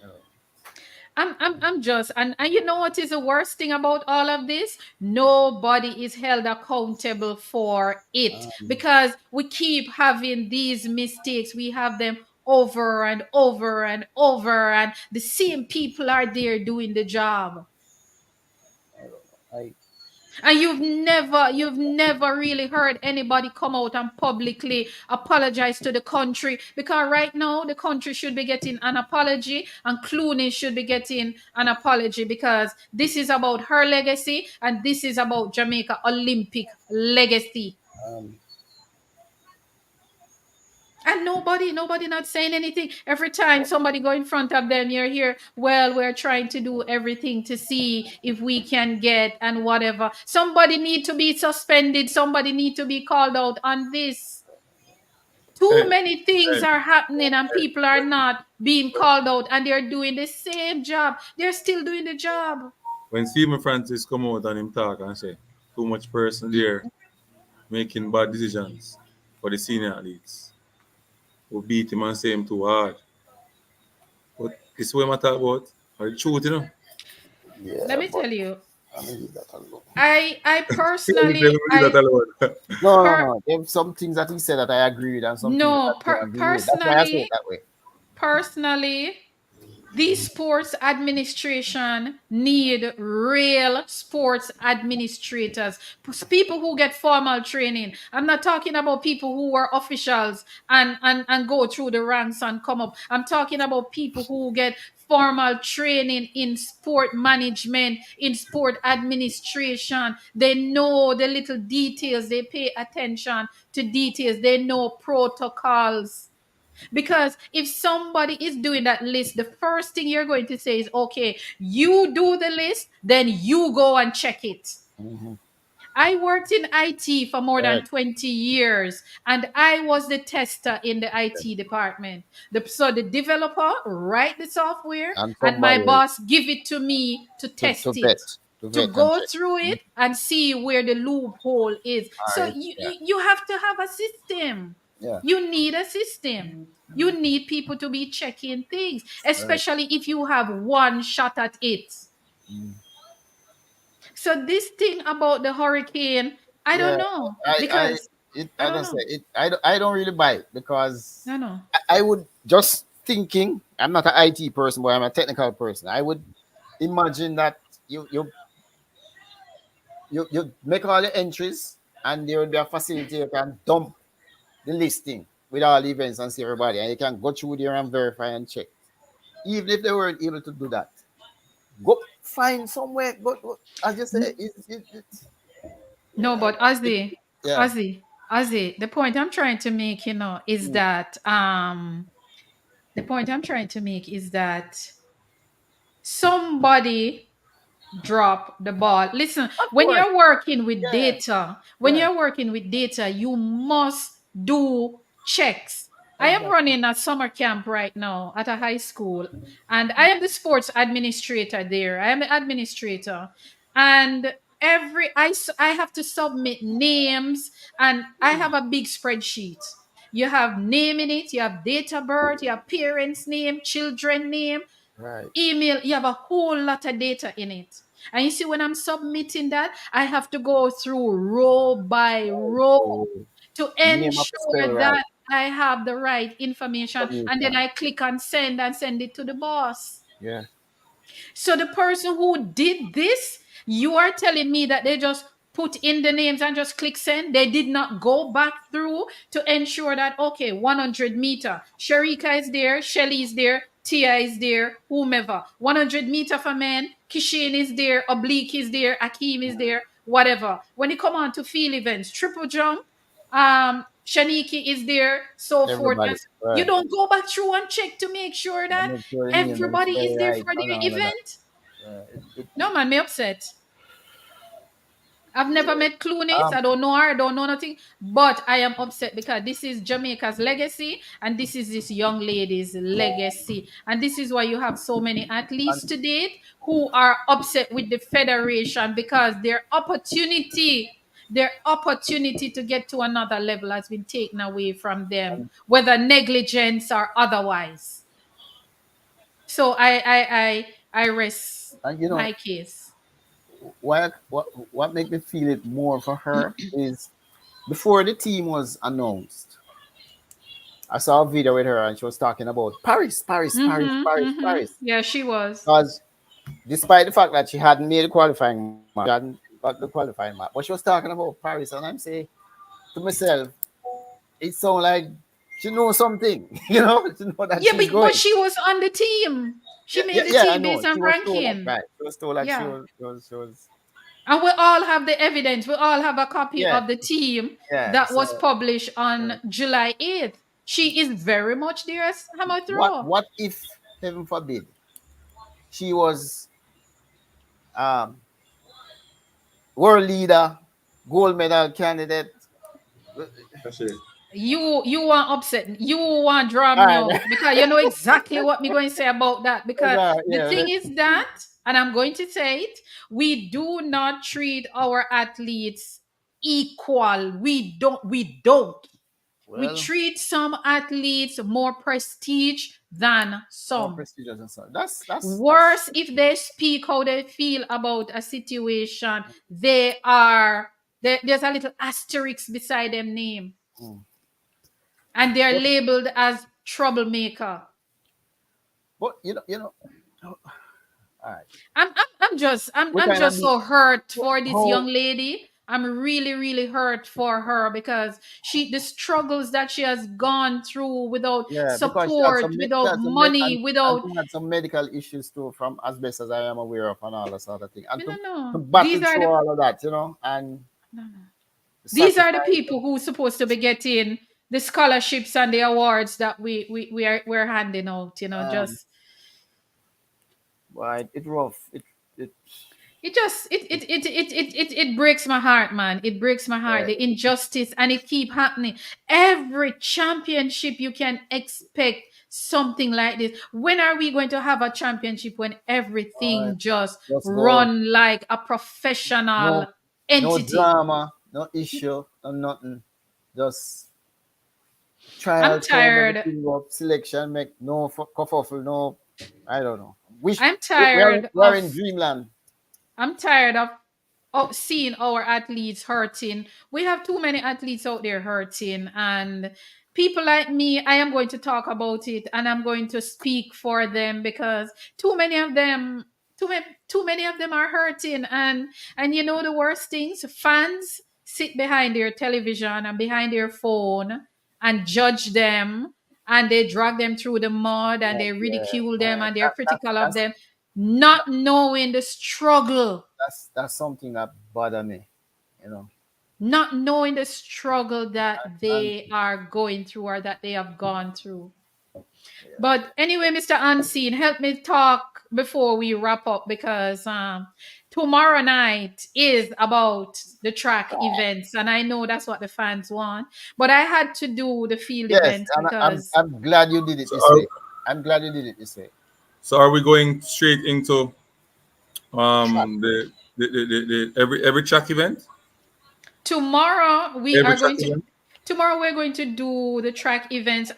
you know, I'm just, and you know what is the worst thing about all of this? Nobody is held accountable for it because we keep having these mistakes. We have them over and over and over, and the same people are there doing the job. I don't know. And you've never really heard anybody come out and publicly apologize to the country, because right now the country should be getting an apology and Clooney should be getting an apology, because this is about her legacy and this is about Jamaica Olympic legacy. Um, And nobody not saying anything. Every time somebody go in front of them, you're here, well, we're trying to do everything to see if we can get and whatever. Somebody need to be suspended. Somebody need to be called out on this. Too Hey, many things hey, are happening and people are not being called out and they're doing the same job. They're still doing the job. when Stephen Francis come out and him talk and say too much person there making bad decisions for the senior athletes, who beat him and say him too hard. But this is what I talk about. Or the truth, you know. Let yeah, me but tell you, I mean, leave that alone. I Leave personally, that alone. No, no, per no. There's some things that he said that I agree with, and some things that I no, don't agree with. That's why I say it that way. personally, the sports administration need real sports administrators, people who get formal training. I'm not talking about people who were officials and go through the ranks and come up. I'm talking about people who get formal training in sport management, in sport administration. They know the little details, they pay attention to details, they know protocols. Because if somebody is doing that list, the first thing you're going to say is, okay, you do the list, then you go and check it. Hmm. I worked in IT for more than Right. 20 years and I was the tester in the Yes. IT department. So the developer write the software And and my somebody else boss give it to me to to test it, to to vet and go check. through Mhm. it and see where the loophole is. So Right. you, Yeah. you, you have to have a system. Yeah. You need a system. You need people to be checking things, Right. especially if you have one shot at it. Mm. So this thing about the hurricane, I don't Yeah. know I, because I as I don't say, know. I don't really buy it because I know. I would just thinking. I'm not an IT person, but I'm a technical person. I would imagine that you make all the entries, and there will be a facility you can dump the listing with all the events and see everybody, and you can go through there and verify and check. Even if they weren't able to do that, go find somewhere. Go as you say, No, but it, yeah. Ozzy, the point I'm trying to make, is Mm. that the point I'm trying to make is that somebody drop the ball. Listen, Of course, yeah, when yeah, you're working with data, you must do checks. I am exactly. running a summer camp right now at a high school, and I am the sports administrator there. I am the administrator, and I have to submit names, and I have a big spreadsheet. You have name in it, you have date of birth, you have parents' name, children name, Right. email. You have a whole lot of data in it. And you see, when I'm submitting that, I have to go through row by Right. row So to name have to spell ensure right. that I have the right information. And then Information. I click on send and send it to the boss. Yeah. So the person who did this, you are telling me that they just put in the names and just click send. They did not go back through to ensure that, okay, 100 meter, Sharika is there, Shelly is there, Tia is there, whomever. 100 meter for men, Kishin is there, Oblique is there, Akeem is there, whatever. When you come on to field events, triple jump, Shaniki is there, so forth. Everybody. You Right. don't go back through and check to make sure And that make sure the name them everybody spell is there right for and their all of that. event. It, No man, me upset. I've never met Clooney. um, I don't know her. I don't know nothing. But I am upset because this is Jamaica's legacy and this is this young lady's legacy. And this is why you have so many athletes and, to date who are upset with the federation because their opportunity to get to another level has been taken away from them, and, whether negligence or otherwise. So I rest and my case. what make me feel it more for her is before the team was announced, I saw a video with her and she was talking about Paris, Paris, Paris, Mm-hmm, Paris, mm-hmm. Paris. Yeah, she was. Because despite the fact that she hadn't made a qualifying match, she hadn't got the qualifying match. But she was talking about Paris, and I'm saying to myself, it sounds like she knows something, she know that Yeah, she's but going. she was on the team. She Yeah, yeah, made the yeah, I team know. based on She was told that, ranking. right? She was told that Yeah. she was, And we all have the evidence. We all have a copy yeah, of the team yeah. that So was published on uh, July 8th. She is very much there as hammer throw. what if, heaven forbid, she was um world leader, gold medal candidate? That's it. You want upset. You want draw All me right, out because you know exactly what me going to say about that. Because the yeah, thing is that, and I'm going to say it, we do not treat our athletes equal. We don't. We well, treat some athletes more prestige than more some. prestigious and so that's Worse, if they speak how they feel about a situation, they are there's a little asterisk beside them name, mm. and they're but, labeled as troublemaker. but all right. I'm We I'm kind of just need so hurt for this how young lady. I'm really, really hurt for her because the struggles that she has gone through without yeah, because support, she without had money, and without she had some medical issues too, from as best as I am aware of, and all that sort of thing, and no to no no. battle through all of that, and No, no. the These are the sacrifice. people who supposed to be getting the scholarships and the awards that we're handing out, Um, just but it rough. It it just it breaks my heart, man. It breaks my heart, yeah, the injustice, and it keep happening every championship. You can expect something like this. When are we going to have a championship when uh, everything just just go. run like a No, professional no entity? drama, no issue, no nothing. Just I'm trial time, tired. everything up, selection, make no kerfuffle, no. I don't know. Wish i'm tired we are of in dreamland. I'm tired of seeing our athletes hurting. We have too many athletes out there hurting, and people like me, I am going to talk about it and I'm going to speak for them because too many of them, too many of them are hurting. And you know the worst things, fans sit behind their television and behind their phone and judge them, and they drag them through the mud and Yeah, they yeah, ridicule them man. and they're critical of That's them, not knowing the struggle, that's something that bother me, you know. not knowing the struggle that And they are going through or that they have gone through. yeah, But anyway, Mr. Unseen, help me talk before we wrap up because tomorrow night is about the track events, and I know that's what the fans want. But I had to do the field yes, events and because I'm glad you did it So this are, way. I'm glad you did it this way. so are we going straight into Track. the every track event? tomorrow we Every are track going to event? tomorrow we're going to do the track events.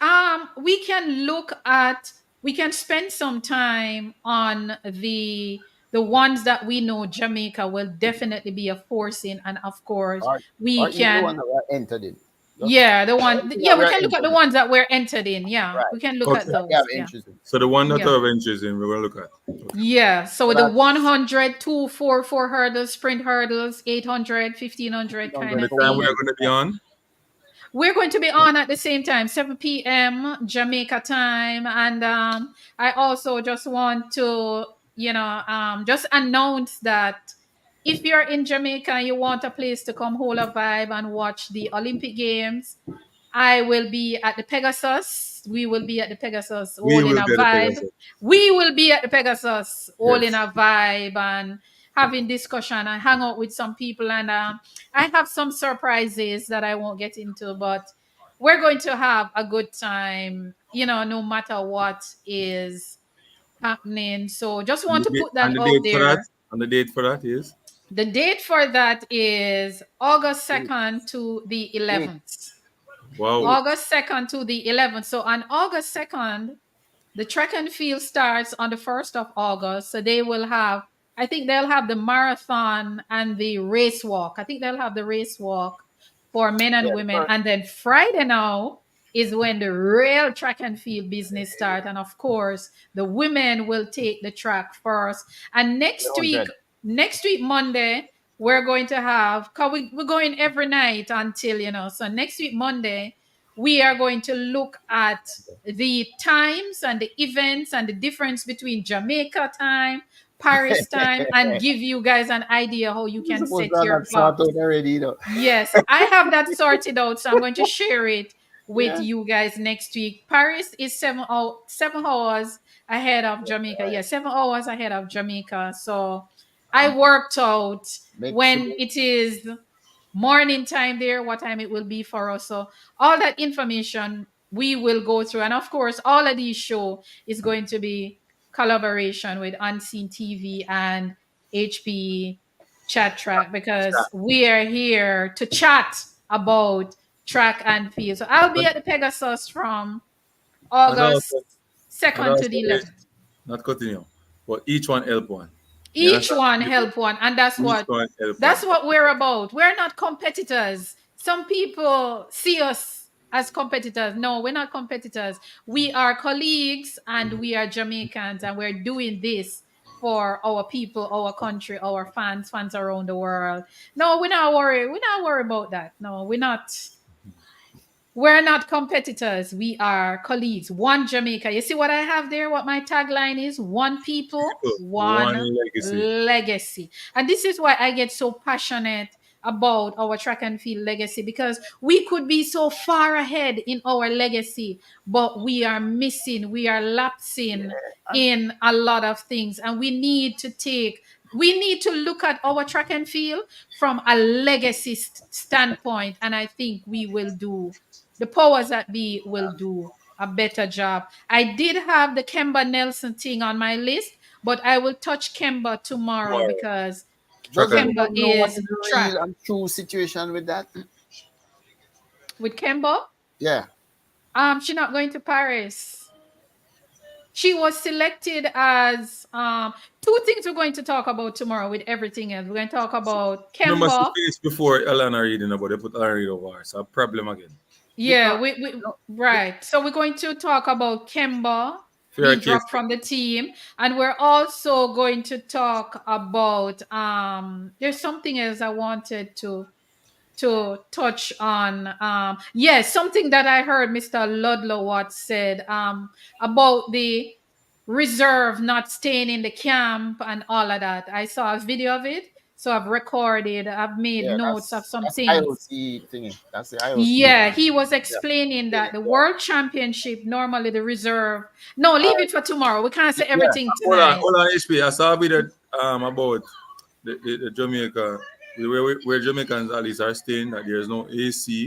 We can spend some time on the ones that we know Jamaica will definitely be a force in, and of course or we or even the can, one that we are entered in. Just yeah, anything that yeah, we we are can look at entered the in. ones that we're entered in. Yeah, Right. we can look at Okay. That we have those. Yeah. interest in. So the one that I Yeah. have interest in, we're gonna look at. Okay. Yeah, so So the that's 100, 4 hurdles, sprint hurdles, 800, 1500 kind And 100 the of time we thing. are gonna be on. We're going to be on at the same time, 7 p.m. Jamaica time. And I also just want to, just announce that if you're in Jamaica and you want a place to come hold a vibe and watch the Olympic Games, I will be at the Pegasus. We will be at the Pegasus We all in will a be at the vibe. Pegasus. We will be at the Pegasus all in Yes. a vibe and having discussion and hang out with some people. And I have some surprises that I won't get into, but we're going to have a good time, no matter what is happening. So just And want to put and that the out date for that. there. And the date for that is. The date for that is August eight, 2nd to the eight, 11th. Wow. eight. August 2nd to the 11th. So on August 2nd, the track and field starts on the 1st of August. So I think they'll have the marathon and the race walk. I think they'll have the race walk for men and Yeah, the women. first. And then Friday now is when the real track and field business start. And of course, the women will take the track first. And The 100. next week, Monday, we're going to have, cause we're going every night until, so next week, Monday, we are going to look at the times and the events and the difference between Jamaica time, Paris time, and give you guys an idea how you You're can supposed set to have your that clock. sorted already, you know. Yes, I have that sorted out, so I'm going to share it with Yeah. you guys next week. Paris is 7 hours ahead of Jamaica. Yeah, 7 hours ahead of Jamaica. So Um, I worked out make sure. when it is morning time there, what time it will be for us. So all that information we will go through. And of course, all of these show is going to be collaboration with Unseen TV and HP Chat Track, because we are here to chat about track and field. So I'll be And, at the Pegasus from and August also, and 2nd to also the 11th. not continue, but each one help one. You Each understand? one help one, and Each one help that's one. what we're about. We're not competitors. Some people see us as competitors. No, we're not competitors. We are colleagues, and we are Jamaicans, and we're doing this for our people, our country, our fans around the world. No, we're not worried. We're not worried about that. No, we're not competitors. We are colleagues. One Jamaica. You see what I have there? What my tagline is? One people, People, one one legacy. legacy. And this is why I get so passionate about our track and field legacy, because we could be so far ahead in our legacy, but we are missing, we are lapsing in a lot of things. And we need to look at our track and field from a legacy standpoint. And I think the powers that be will do a better job. I did have the Kemba Nelson thing on my list, but I will touch Kemba tomorrow Tomorrow. because Track Does and Kemba anyone know what is is the track. real and true situation with that? With Kemba, Yeah. she's not going to Paris. She was selected as two things we're going to talk about tomorrow with everything else. We're going to talk about remember she Kemba. finished before Alana reading about they put Alana Reid over her. So a problem again. Yeah, Because we no, be- right. So we're going to talk about Kemba Fair being case. dropped from the team, and we're also going to talk about there's something else I wanted to touch on. Yes, something that I heard Mr. Ludlow Watts said about the reserve not staying in the camp and all of that. I saw a video of it, so I've recorded, I've made yeah, notes of that's some that's things. IOC thingy. That's the IOC. Yeah, he was Yeah. explaining Yeah. that the world championship, normally the reserve. No, leave it for tomorrow. We can't say Yeah. everything tonight. Hold on, HP. I saw a video about the Jamaica where Jamaicans at least are staying that there's no AC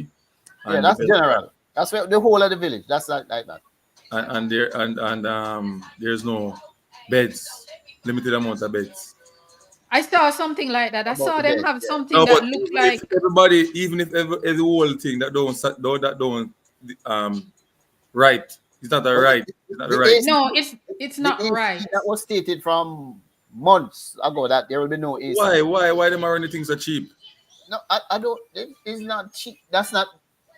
Yeah, and the that's bed general. That's where the whole of the village. That's like that. and there and there's no beds, limited amount of beds. I saw something like that. I About saw the them bed. have Yeah. something No, that but looked if like, everybody, even if every whole thing that don't right, it's not a But right, it's not the the right AC, thing. no, it's the not AC right. that was stated from months ago that there will be no AC. Why them are running things are cheap? No, I don't. It's not cheap. That's not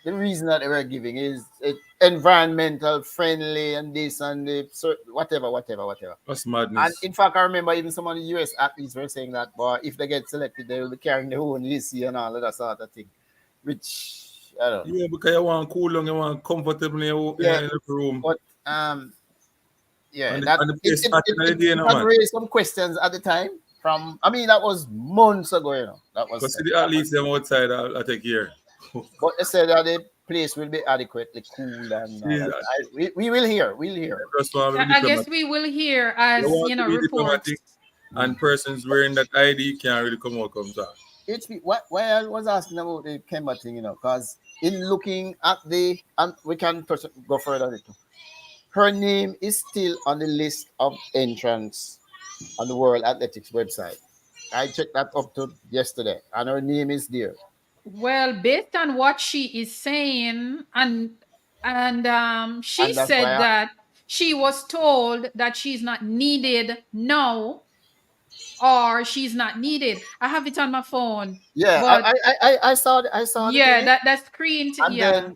the reason that they were giving. Is it environmental friendly and this and the so whatever. That's And madness. in fact, I remember even some of the US athletes were saying that, but if they get selected, they will be carrying their own AC and all of that sort of thing. Which I don't know. Yeah, because you want cool long, you want comfortable Yeah, in the room, but yeah, that and the it place it, hot it, in the it, day, it no had man. raised some questions at the time. From I mean, that was months ago. That Because was see the athletes them outside, I take care. but they said that the place will be adequately cool and all See that. that? We will hear. We'll hear. Just want to be I guess diplomatic. we will hear You as want to be reports. diplomatic, and persons wearing that ID can't really come talk. HP, why I was asking about the Kemba thing, because in looking at and we can go further on it too. Her name is still on the list of entrants on the World Athletics website. I checked that up to yesterday, and her name is there. Well, based on what she is saying, and she And that's said why that she was told that she's not needed now, or she's not needed. I have it on my phone, yeah, but I saw the yeah, thing, that screen, and yeah. then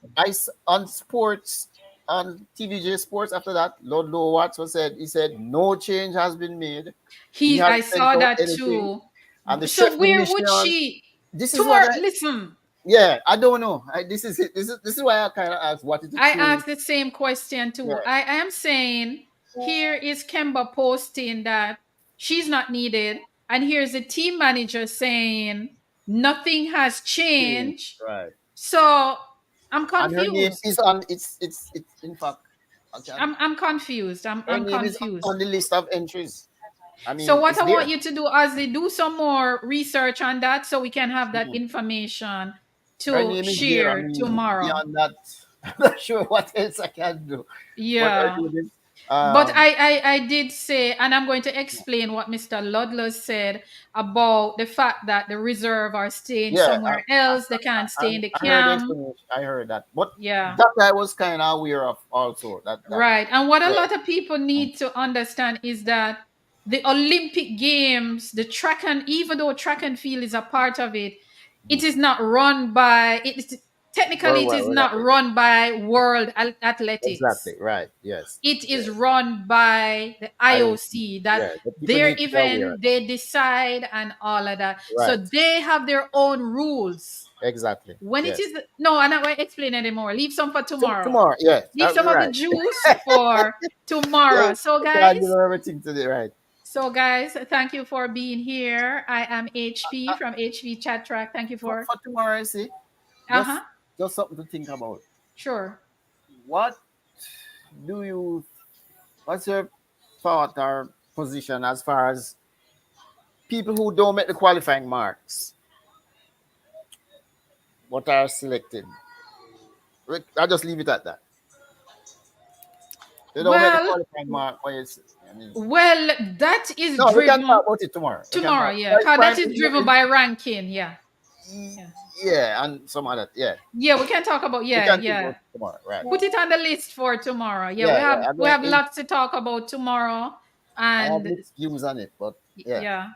on sports on TVJ Sports after that, Lord Low Watts was said he said no change has been made. He I hasn't sent saw out that anything. too. And the So chef de where would mission. she This is what tomorrow? I, Listen, yeah, I don't know. This is it. This is why I kind of asked what is the I true. asked the same question Yeah. too. I am saying here is Kemba posting that she's not needed, and here's the team manager saying nothing has Change. changed. Right. So I'm And her name confused. is on. It's in fact. I can. I'm confused. Her I'm name is confused. on the list of entries. I So mean, what it's I want there. you to do is do some more research on that so we can have that Mhm. information Her to name is there. I share mean, tomorrow. beyond that, I'm not sure what else I can do. But her Yeah. name is. But Um. I did say, and I'm going to explain what Mr. Ludlow said about the fact that the reserve are staying Yeah. somewhere else. They can't stay in the I heard the camp. explanation. I heard that. But Yeah. that I was kind of aware of also. That. Right. And what a Yeah. lot of people need to understand is that the Olympic Games, the track and even though track and field is a part of it, it is not run by it is technically Well, it well, is well, not run by World Athletics. exactly. Right. Yes. It is Yeah. run by the IOC. IOC that Yeah. The people their need to be aware of event they decide and all of that. that. So Right. they have their own rules. Exactly. When it Yes. is no, I'm not going to explain anymore. Leave some for tomorrow. Tomorrow. Yeah. Leave some You're of the right. juice for Yeah. tomorrow. You can't give everything today. Right. Thank you for being here. I am HP Uh, from HP Chat Track. Thank you for for tomorrow, I see. uh-huh. Just something to think about. Sure. What do you? What's your thought or position as far as people who don't make the qualifying marks but are selected? I'll just leave it at that. They don't make the Well, qualifying mark. Well, I mean, well, that is no, we can driven talk about it tomorrow. We can tomorrow, talk. yeah. 'Cause that is driven by ranking, yeah. Yeah. Yeah, and some other. Yeah, Yeah, we can talk about we yeah, can think about yeah. it tomorrow. Right. Put it on the list for tomorrow. Yeah, Yeah, yeah. I we mean, have lots to talk about tomorrow. I have And mixed views on it, but yeah. yeah.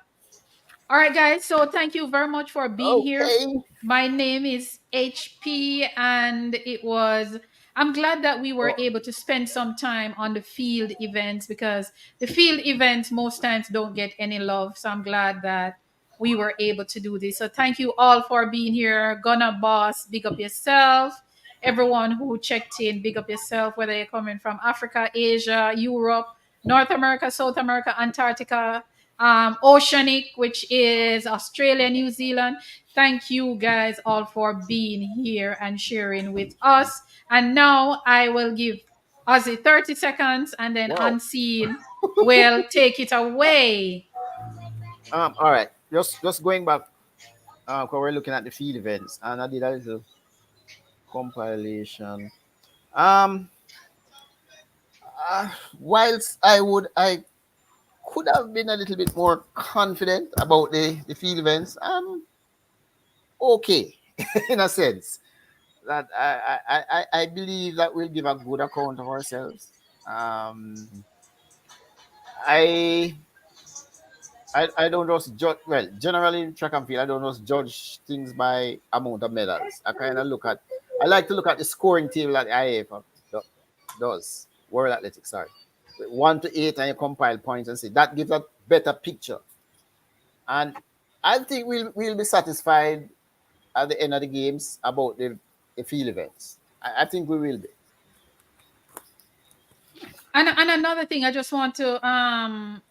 All right, guys. So thank you very much for being here. Okay. My name is HP, and I'm glad that we were Oh, able to spend some time on the field events because the field events most times don't get any love. So I'm glad that we were able to do this. So thank you all for being here. Gunna Boss, big up yourself. Everyone who checked in, big up yourself, whether you're coming from Africa, Asia, Europe, North America, South America, Antarctica, Oceanic, which is Australia, New Zealand. Thank you guys all for being here and sharing with us. And now I will give Ozzy 30 seconds and then wow. Unseen will take it away. All right. Just going back. Because we're looking at the field events, and I did a little compilation. Um. Whilst I could have been a little bit more confident about the field events. Okay, in a sense that I believe that we'll give a good account of ourselves. I I don't just judge. Well, generally in track and field, I don't just judge things by amount of medals. I kind of look at. I like to look at the scoring table that the IAF does. World Athletics, sorry, 1 to 8, and you compile points and see that gives a better picture. And I think we'll be satisfied at the end of the games about the field events. I think we will be. And another thing I just want to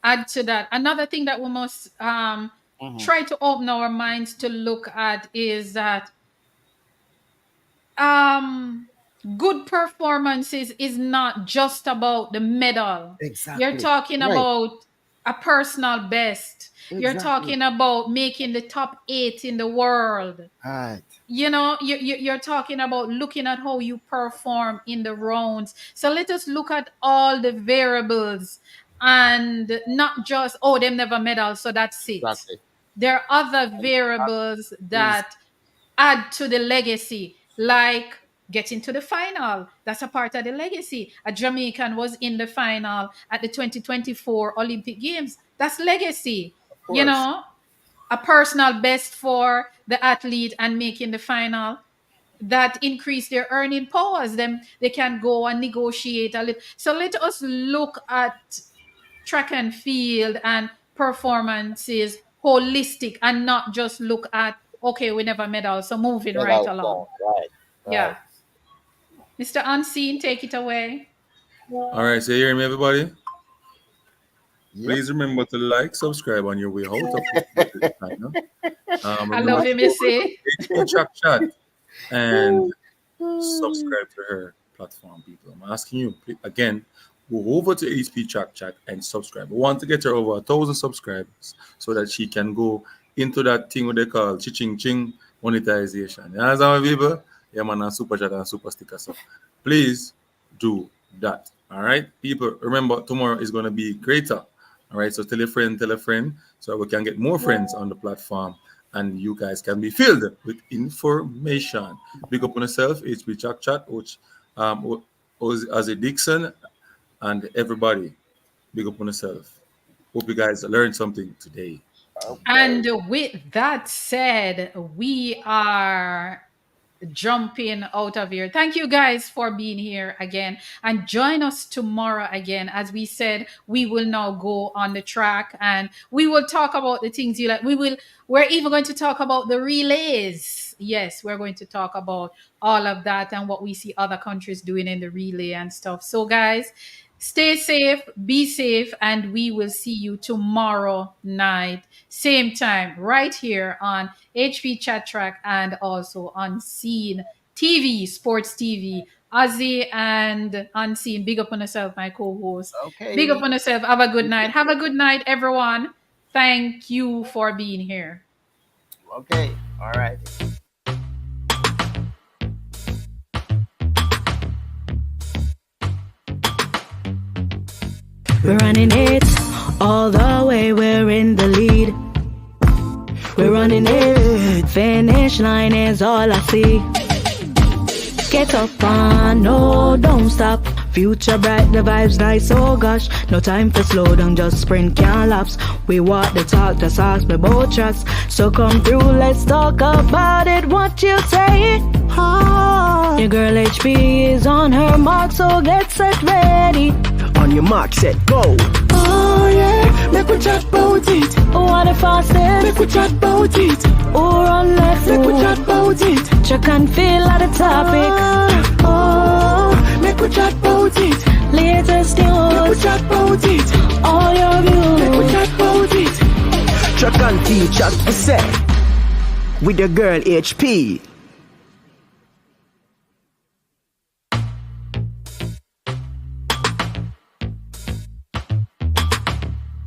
add to that, another thing that we must Mhm. try to open our minds to look at is that um good performances is not just about the medal. You're Exactly. talking Right. about a personal best. You're Exactly. talking about making the top 8 in the world. Right. You know, you're talking about looking at how you perform in the rounds. So let us look at all the variables and not just, oh, them never medal, so that's it. Exactly. There are other variables Is that add to the legacy, like getting to the final. That's a part of the legacy. A Jamaican was in the final at the 2024 Olympic Games. That's legacy. of You course. know, a personal best for the athlete and making the final that increase their earning powers. Them they can go and negotiate a little. So let us look at track and field and performances holistic and not just look at, okay, we never medal, so moving right along. Right. Yeah. Mr. Unseen, take it away. All right, so you hear me, everybody? Yep. Please remember to like, subscribe on your way out of this channel. I love him, Missy. Chat and subscribe to her platform, people. I'm asking you again, go over to HP Chat and subscribe. We want to get her over 1,000 subscribers so that she can go into that thing what they call ching monetization. You understand, people? Yeah, man, and super chat and super sticker. So please do that. All right, people. Remember, tomorrow is going to be greater. All right, so tell a friend, so we can get more friends on the platform, and you guys can be filled with information. Big up on yourself, HP Chat, which as a Dixon, and everybody. Big up on yourself. Hope you guys learned something today. Okay. And with that said, we are jumping out of here. Thank you guys for being here again, and join us tomorrow again. As we said, we will now go on the track and we will talk about the things you like. We're even going to talk about the relays. Yes, we're going to talk about all of that and what we see other countries doing in the relay and stuff. So guys, stay safe, be safe, and we will see you tomorrow night, same time, right here on HP Chat Track and also Unseen TV, Sports TV. Ozzy and Unseen, big up on yourself, my co-host. Okay. Big up on yourself. Have a good night. Have a good night, everyone. Thank you for being here. Okay. All right. We're running it all the way, we're in the lead. We're running it, finish line is all I see. Get up on, no, don't stop. Future bright, the vibes nice, oh gosh. No time for slow down, just sprint, can't lapse. We walk the talk, just ask me both tracks. So come through, let's talk about it, what you say? Your girl HP is on her mark, so get set ready. On your mark, set, go. Oh yeah, make we chat about it. What if I said? Make we chat about it. Or on left, make we chat about it. Check and feel at the topic. Oh, make we chat about it. Latest news, make we chat about it. All your views, make we chat about it. Track and feel chat for set. With your girl HP.